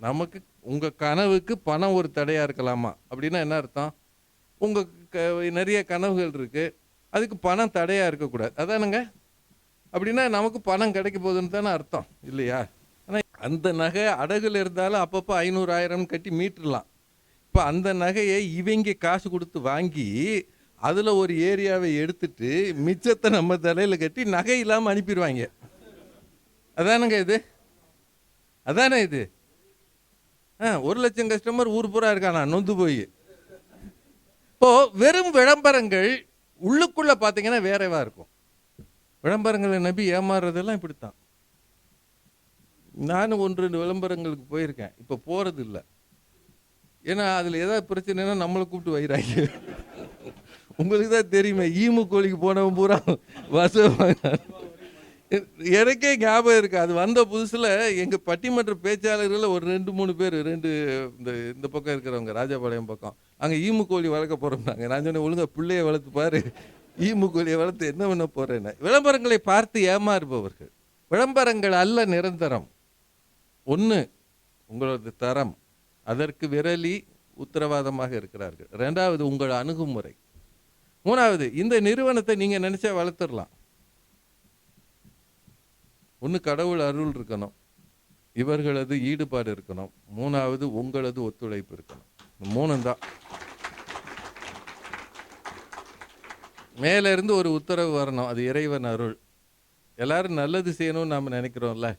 நமக்கு உங்க கனவுக்கு பணம் ஒரு தடையா இருக்கலாமா அப்படின்னா என்ன அர்த்தம்? உங்க நிறைய கனவுகள் இருக்கு, அதுக்கு பணம் தடையா இருக்கக்கூடாது, அதானுங்க. அப்படின்னா நமக்கு பணம் கிடைக்க போகுதுன்னு தானே அர்த்தம் இல்லையா? ஆனால் அந்த நகை அடகுல இருந்தாலும் அப்பப்போ 500 1000 கட்டி மீட்டுடலாம். இப்போ அந்த நகையை இவங்க காசு கொடுத்து வாங்கி அதில் ஒரு ஏரியாவை எடுத்துட்டு மிச்சத்தை நம்ம தலையில் கட்டி நகை இல்லாமல் அனுப்பிடுவாங்க. அதானுங்க இது, அதானே இது. 1 லட்சம் கஸ்டமர் ஊர் பூரா இருக்கானா நொந்து போய். இப்போ வெறும் விளம்பரங்கள் உள்ளுக்குள்ள பார்த்தீங்கன்னா வேறவா இருக்கும். விளம்பரங்களை நம்பி ஏமாறுறதெல்லாம் இப்படித்தான். நானும் 1-2 விளம்பரங்களுக்கு போயிருக்கேன், இப்போ போறது இல்லை. ஏன்னா அதில் ஏதாவது பிரச்சனைனா நம்மளை கூப்பிட்டு வைறாங்க. உங்களுக்கு தான் தெரியுமே, ஈமு கோழிக்கு போனவன் பூரா வசவாங்க. எனக்கே ஞாபகம் இருக்கு, அது வந்த புதுசில் எங்கள் பட்டிமன்ற பேச்சாளர்களில் ஒரு 2-3 பேர் இந்த பக்கம் இருக்கிறவங்க ராஜபாளையம் பக்கம் அங்கே ஈமு கோழி வளர்க்க போகிறோம்னாங்க. நான் சொன்னேன், ஒழுங்கா பிள்ளைய வளர்த்து பாரு, ஈமு கோழியை வளர்த்து என்ன பண்ண போகிறேன்னு. விளம்பரங்களை பார்த்து ஏமாறுபவர்கள். விளம்பரங்கள் அல்ல நிரந்தரம். ஒன்று உங்களது தரம், அதற்கு விரலி உத்தரவாதமாக இருக்கிறார்கள். 2வது உங்கள் அணுகுமுறை. 3வது இந்த நிறுவனத்தை நீங்கள் நினச்சா வளர்த்துடலாம். ஒன்று கடவுள் அருள் இருக்கணும், இவர்களது ஈடுபாடு இருக்கணும், 3வது உங்களது ஒத்துழைப்பு இருக்கணும். 3 தான். மேல இருந்து ஒரு உத்தரவு வரணும், அது இறைவன் அருள். எல்லாரும் நல்லது செய்யணும்னு நாம் நினைக்கிறோம்ல,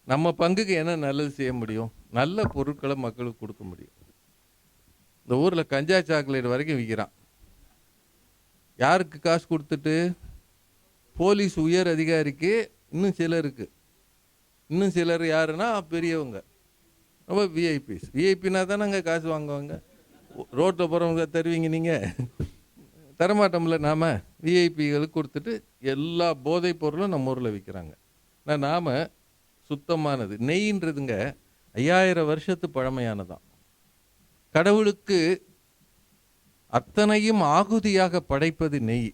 நம்ம பங்குக்கு என்ன நல்லது செய்ய முடியும்? நல்ல பொருட்களை மக்களுக்கு கொடுக்க முடியும். இந்த ஊரில் கஞ்சா சாக்லேட் வரைக்கும் விற்கிறான். யாருக்கு காசு கொடுத்துட்டு? போலீஸ் உயர் அதிகாரிக்கு, இன்னும் சிலருக்கு. இன்னும் சிலர் யாருன்னா பெரியவங்க, ரொம்ப விஐபிஸ். விஐபினா தானே அங்கே காசு வாங்குவாங்க. ரோட்டில் போகிறவங்க தருவீங்க நீங்கள்? தரமாட்டோம்ல. நாம் விஐபிகளுக்கு கொடுத்துட்டு எல்லா போதைப் பொருளும் நம்ம ஊரில் விற்கிறாங்க. நாம் சுத்தமானது நெய்ன்றதுங்க 5000 வருஷத்து பழமையானதான். கடவுளுக்கு அத்தனையும் ஆகுதியாக படைப்பது நெய்.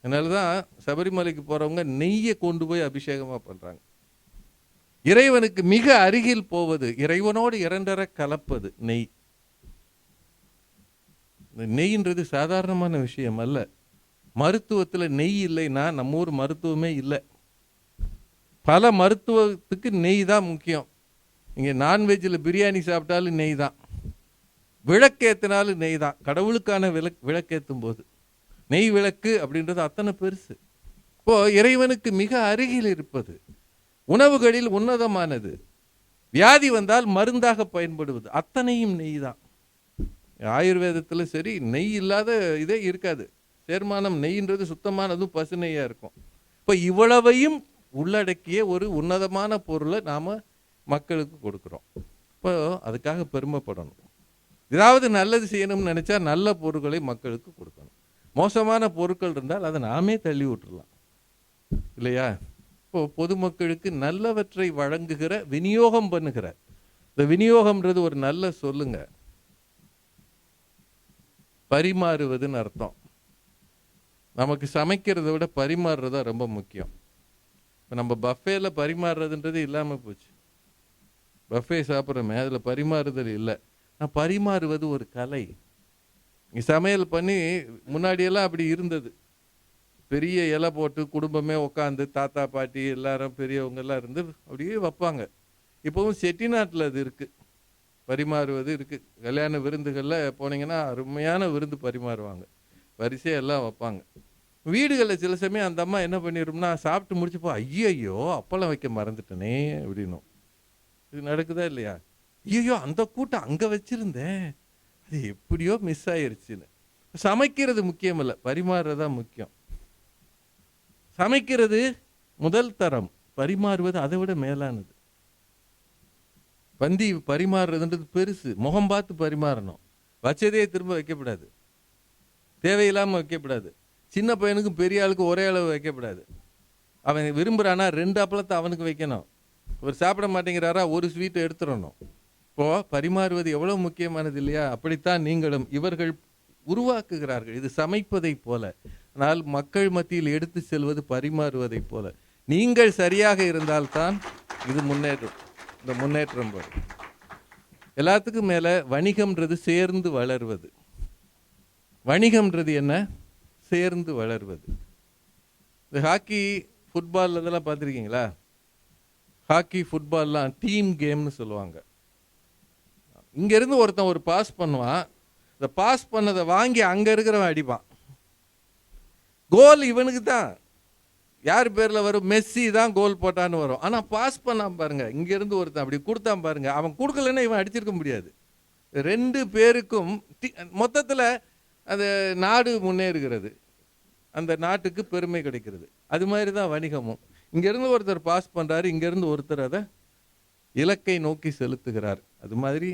அதனால தான் சபரிமலைக்கு போகிறவங்க நெய்யை கொண்டு போய் அபிஷேகமாக பண்ணுறாங்க. இறைவனுக்கு மிக அருகில் போவது, இறைவனோடு 2 கலப்பது நெய். நெய்ன்றது சாதாரணமான விஷயம் அல்ல. மருத்துவத்தில் நெய் இல்லைன்னா நம்ம ஊர் மருத்துவமே இல்லை. பல மருத்துவத்துக்கு நெய் தான் முக்கியம். இங்கே நான்வெஜ்ஜில் பிரியாணி சாப்பிட்டாலும் நெய் தான், விளக்கேற்றினாலும் நெய் தான். கடவுளுக்கான விளக்கேற்றும் போது நெய் விளக்கு அப்படின்றது அத்தனை பெருசு. இப்போ இறைவனுக்கு மிக அருகில் இருப்பது, உணவுகளில் உன்னதமானது, வியாதி வந்தால் மருந்தாக பயன்படுவது, அத்தனையும் நெய் தான். ஆயுர்வேதத்தில் சரி, நெய் இல்லாத இதே இருக்காது. சேர்மானம் நெய்ன்றது சுத்தமானதும் பசு நெய்யாக இருக்கும். இப்போ இவ்வளவையும் உள்ளடக்கிய ஒரு உன்னதமான பொருளை நாம் மக்களுக்கு கொடுக்குறோம். இப்போ அதுக்காக பெருமைப்படணும். ஏதாவது நல்லது செய்யணும்னு நினச்சா நல்ல பொருட்களை மக்களுக்கு கொடுக்கணும். மோசமான பொருட்கள் இருந்தால் அதை நாமே தள்ளி விட்டுடலாம் இல்லையா? இப்போ பொதுமக்களுக்கு நல்லவற்றை வழங்குகிற, விநியோகம் பண்ணுகிற, இந்த விநியோகம்ன்றது ஒரு நல்ல சொல்லுங்க, பரிமாறுவதுன்னு அர்த்தம். நமக்கு சமைக்கிறத விட பரிமாறுறதா ரொம்ப முக்கியம். இப்போ நம்ம பஃபேல பரிமாறுறதுன்றது இல்லாமல் போச்சு. பஃபே சாப்பிட்றோமே, அதில் பரிமாறுதல் இல்லை. நான் பரிமாறுவது ஒரு கலை. சமையல் பண்ணி முன்னாடியெல்லாம் அப்படி இருந்தது. பெரிய இலை போட்டு குடும்பமே உட்காந்து, தாத்தா பாட்டி எல்லாரும் பெரியவங்க எல்லாம் இருந்து அப்படியே வைப்பாங்க. இப்போவும் செட்டிநாட்டில் அது இருக்குது, பரிமாறுவது இருக்குது. கல்யாண விருந்துகளில் போனீங்கன்னா அருமையான விருந்து பரிமாறுவாங்க, வரிசையெல்லாம் வைப்பாங்க. வீடுகளில் சில சமயம் அந்த அம்மா என்ன பண்ணிடும்னா, சாப்பிட்டு முடிச்சுப்போ ஐயோ அப்பளம் வைக்க மறந்துட்டனே அப்படின்னும். இது நடக்குதா இல்லையா? ஐயோ அந்த கூட்டம் அங்கே வச்சுருந்தேன், அது எப்படியோ மிஸ் ஆயிடுச்சுன்னு. சமைக்கிறது முக்கியம் இல்லை, பரிமாறுறதா முக்கியம். சமைக்கிறது முதல் தரம், பரிமாறுவது அதை விட மேலானது. பந்தி பரிமாறுறதுன்றது பெருசு. முகம் பார்த்து பரிமாறணும், வச்சதே திரும்ப வைக்கப்படாது, தேவையில்லாமல் வைக்கப்படாது. சின்ன பையனுக்கும் பெரிய ஆளுக்கு ஒரே அளவு வைக்கப்படாது. அவன் விரும்புகிறானா 2 அப்பளத்தை அவனுக்கு வைக்கணும். அவர் சாப்பிட மாட்டேங்கிறாரா, ஒரு ஸ்வீட்டை எடுத்துடணும். இப்போ பரிமாறுவது எவ்வளவு முக்கியமானது இல்லையா? அப்படித்தான் நீங்களும் இவர்கள் உருவாக்குகிறார்கள். இது சமைப்பதை போல, ஆனால் மக்கள் மத்தியில் எடுத்து செல்வது பரிமாறுவதை போல. நீங்கள் சரியாக இருந்தால்தான் இது முன்னேறும். இந்த முன்னேற்றம் வரும். எல்லாத்துக்கும் மேல வணிகம்ன்றது சேர்ந்து வளர்வது. வணிகம்ன்றது என்ன? சேர்ந்து வளர்வது. இந்த ஹாக்கி ஃபுட்பால் இதெல்லாம் பார்த்துருக்கீங்களா? ஹாக்கி ஃபுட்பால்லாம் டீம் கேம்னு சொல்லுவாங்க. இங்கேருந்து ஒருத்தன் ஒரு பாஸ் பண்ணுவான், இந்த பாஸ் பண்ணதை வாங்கி அங்கே இருக்கிறவன் அடிப்பான். கோல் இவனுக்கு தான். யார் பேரில் வரும்? மெஸ்ஸி தான் கோல் போட்டான்னு வரும். ஆனால் பாஸ் பண்ணாம பாருங்க, இங்கேருந்து ஒருத்தன் அப்படி கொடுத்தான் பாருங்க, அவன் கொடுக்கலன்னா இவன் அடிச்சிருக்க முடியாது. 2 பேருக்கும் மொத்தத்தில் அந்த நாடு முன்னேறுகிறது, அந்த நாட்டுக்கு பெருமை கிடைக்கிறது. அது மாதிரி தான் வணிகமும். இங்கேருந்து ஒருத்தர் பாஸ் பண்ணுறாரு, இங்கேருந்து ஒருத்தர் அதை இலக்கை நோக்கி செலுத்துகிறார். அது மாதிரி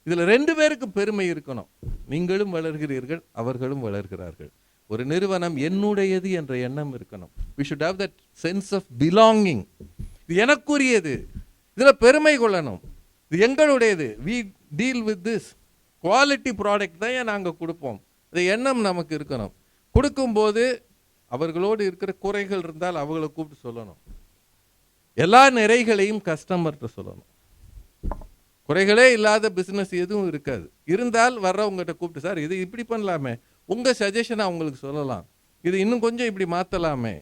இதில் 2 பேருக்கு பெருமை இருக்கணும். நீங்களும் வளர்கிறீர்கள், அவர்களும் வளர்கிறார்கள். ஒரு நிறுவனம் என்னுடையது என்ற எண்ணம் இருக்கணும். we should have that sense of belonging. இது எனக்குரியது, இதில் பெருமை கொள்ளணும், இது எங்களுடையது. we deal with this quality product தான் நாங்கள் கொடுப்போம். இந்த எண்ணம் நமக்கு இருக்கணும். கொடுக்கும்போது அவர்களோடு இருக்கிற குறைகள் இருந்தால் அவங்கள கூப்பிட்டு சொல்லணும். எல்லா நிறைகளையும் கஸ்டமர்கிட்ட சொல்லணும். குறைகளே இல்லாத பிஸ்னஸ் எதுவும் இருக்காது. இருந்தால் வர்றவங்ககிட்ட கூப்பிட்டு, சார் இது இப்படி பண்ணலாமே, உங்கள் சஜஷனை அவங்களுக்கு சொல்லலாம், இது இன்னும் கொஞ்சம் இப்படி மாற்றலாமே.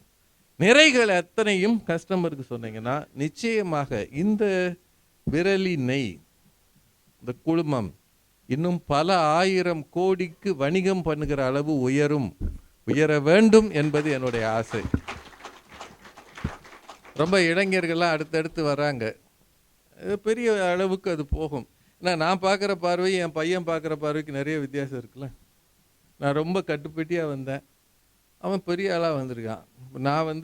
நிறைகள் அத்தனையும் கஸ்டமருக்கு சொன்னீங்கன்னா நிச்சயமாக இந்த விரலி நெய், இந்த குழுமம் இன்னும் பல 1000 கோடிக்கு வணிகம் பண்ணுகிற அளவு உயர வேண்டும் என்பது என்னுடைய ஆசை. ரொம்ப இளைஞர்கள்லாம் அடுத்தடுத்து வராங்க, பெரிய அளவுக்கு அது போகும். ஏன்னா நான் பார்க்குற பார்வை என் பையன் பார்க்குற பார்வைக்கு நிறைய வித்தியாசம் இருக்குல்ல. நான் ரொம்ப கட்டுப்பட்டியாக வந்தேன், அவன் பெரிய ஆளாக வந்திருக்கான். நான்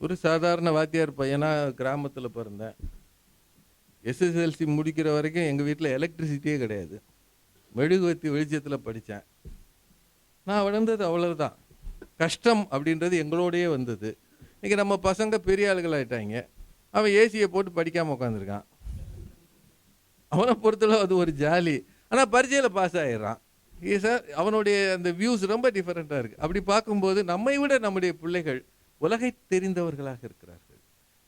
ஒரு சாதாரண வாத்தியார் பையனாக கிராமத்தில் பிறந்தேன். எஸ்எஸ்எல்சி முடிக்கிற வரைக்கும் எங்கள் வீட்டில் எலக்ட்ரிசிட்டியே கிடையாது, மெழுகுவத்தி வெளிச்சத்தில் படித்தேன். நான் வளர்ந்தது அவ்வளவுதான். கஷ்டம் அப்படின்றது எங்களோடையே வந்தது. இன்றைக்கி நம்ம பசங்க பெரிய ஆளுகளாயிட்டாங்க. அவன் ஏசியை போட்டு படிக்காமல் உட்காந்துருக்கான். அவனை பொறுத்தளவு அது ஒரு ஜாலி. ஆனால் பரீட்சையில் பாஸ் ஆகிடுறான். சார் அவனுடைய அந்த வியூஸ் ரொம்ப டிஃப்ரெண்ட்டாக இருக்குது. அப்படி பார்க்கும்போது நம்மை விட நம்முடைய பிள்ளைகள் உலகை தெரிந்தவர்களாக இருக்கிறார்கள்,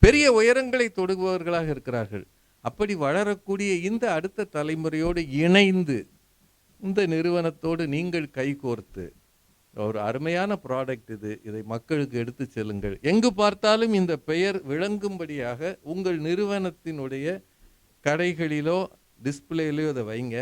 பெரிய உயரங்களை தொடுபவர்களாக இருக்கிறார்கள். அப்படி வளரக்கூடிய இந்த அடுத்த தலைமுறையோடு இணைந்து இந்த நிறுவனத்தோடு நீங்கள் கைகோர்த்து ஒரு அருமையான ப்ராடக்ட் இதை மக்களுக்கு எடுத்து செல்லுங்கள். எங்கு பார்த்தாலும் இந்த பெயர் விளங்கும்படியாக உங்கள் நிறுவனத்தினுடைய கடைகளிலோ டிஸ்பிளேலையோ இதை வைங்க.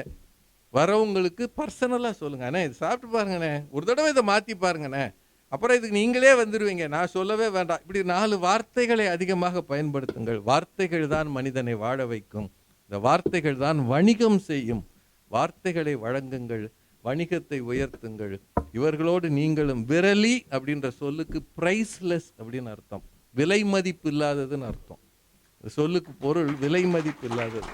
வரவங்களுக்கு பர்சனலாக சொல்லுங்க, அண்ணே இது சாப்பிட்டு பாருங்கண்ணே, ஒரு தடவை இதை மாற்றி பாருங்கண்ணே, அப்புறம் இதுக்கு நீங்களே வந்துடுவீங்க, நான் சொல்லவே வேண்டாம். இப்படி 4 வார்த்தைகளை அதிகமாக பயன்படுத்துங்கள். வார்த்தைகள் தான் மனிதனை வாழ வைக்கும். இந்த வார்த்தைகள் தான் வணிகம் செய்யும். வார்த்தைகளை வழங்குங்கள், வணிகத்தை உயர்த்துங்கள். இவர்களோடு நீங்களும். விரலி அப்படின்ற சொல்லுக்கு பிரைஸ்லெஸ் அப்படின்னு அர்த்தம், விலை மதிப்பு இல்லாததுன்னு அர்த்தம். சொல்லுக்கு பொருள் விலை மதிப்பு இல்லாதது.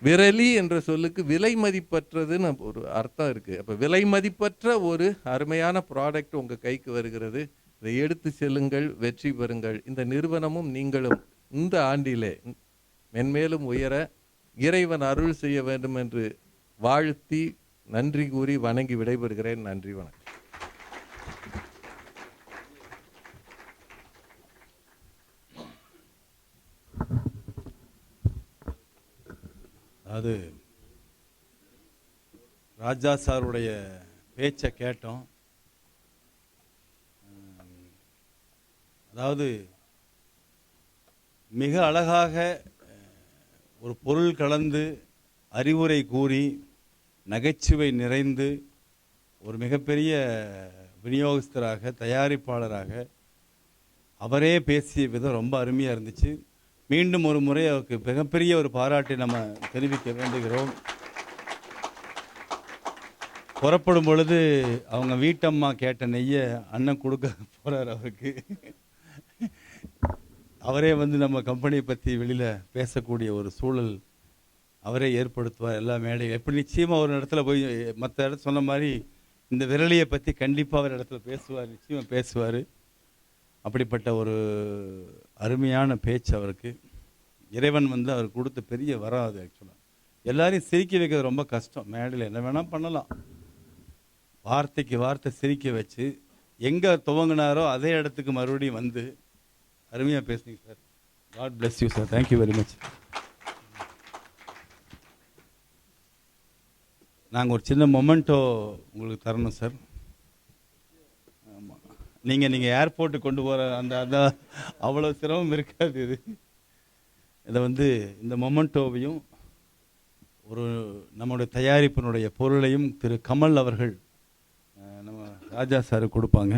விரலி என்ற சொல்லுக்கு விலை மதிப்பற்றதுன்னு ஒரு அர்த்தம் இருக்கு. அப்ப விலை மதிப்பற்ற ஒரு அருமையான ப்ராடக்ட் உங்க கைக்கு வருகிறது. இதை எடுத்து செல்லுங்கள், வெற்றி பெறுங்கள். இந்த நிறுவனமும் நீங்களும் இந்த ஆண்டிலே மென்மேலும் உயர இறைவன் அருள் செய்ய வேண்டும் என்று வாழ்த்தி நன்றி கூறி வணங்கி விடைபெறுகிறேன். நன்றி, வணக்கம். அது ராஜா சாருடைய பேச்சை கேட்டோம். அதாவது மிக அழகாக ஒரு பொருள் கலந்து அறிவுரை கூறி நகைச்சுவை நிறைந்து ஒரு மிகப்பெரிய விநியோகஸ்தராக தயாரிப்பாளராக அவரே பேசிய விதம் ரொம்ப அருமையாக இருந்துச்சு. மீண்டும் ஒரு முறை அவருக்கு மிகப்பெரிய ஒரு பாராட்டை நம்ம தெரிவிக்க வேண்டுகிறோம். புறப்படும் பொழுது அவங்க வீட்டம்மா கேட்ட நெய்யை அண்ணன் கொடுக்க போகிறார் அவருக்கு. அவரே நம்ம கம்பெனியை பற்றி வெளியில் பேசக்கூடிய ஒரு சூழல் அவரே ஏற்படுத்துவார். எல்லா மேடையும் எப்படி நிச்சயமாக ஒரு இடத்துல போய் மற்ற இடத்துல சொன்ன மாதிரி இந்த விரலியை பற்றி கண்டிப்பாக ஒரு இடத்துல பேசுவார், நிச்சயமாக பேசுவார். அப்படிப்பட்ட ஒரு அருமையான பேச்சு அவருக்கு. இறைவன் வந்து அவர் கொடுத்த பெரிய வரம் அது. ஆக்சுவலாக எல்லாரையும் சிரிக்க வைக்கிறது ரொம்ப கஷ்டம். மேடையில் என்ன வேணால் பண்ணலாம், வார்த்தைக்கு வார்த்தை சிரிக்க வச்சு எங்கே துவங்கினாரோ அதே இடத்துக்கு மறுபடியும் வந்து அருமையாக பேசுனீங்க sir. God bless you sir. Thank you very much. நாங்கள் ஒரு சின்ன மொமெண்டோ உங்களுக்கு தரணும் சார். ஆமாம், நீங்கள் ஏர்போர்ட்டுக்கு கொண்டு போகிற அந்த அவ்வளோ சிரமம் இருக்காது. இதை வந்து இந்த மொமெண்டோவையும் ஒரு நம்முடைய தயாரிப்பினுடைய பொருளையும் திரு கமல் அவர்கள் நம்ம ராஜா சார் கொடுப்பாங்க.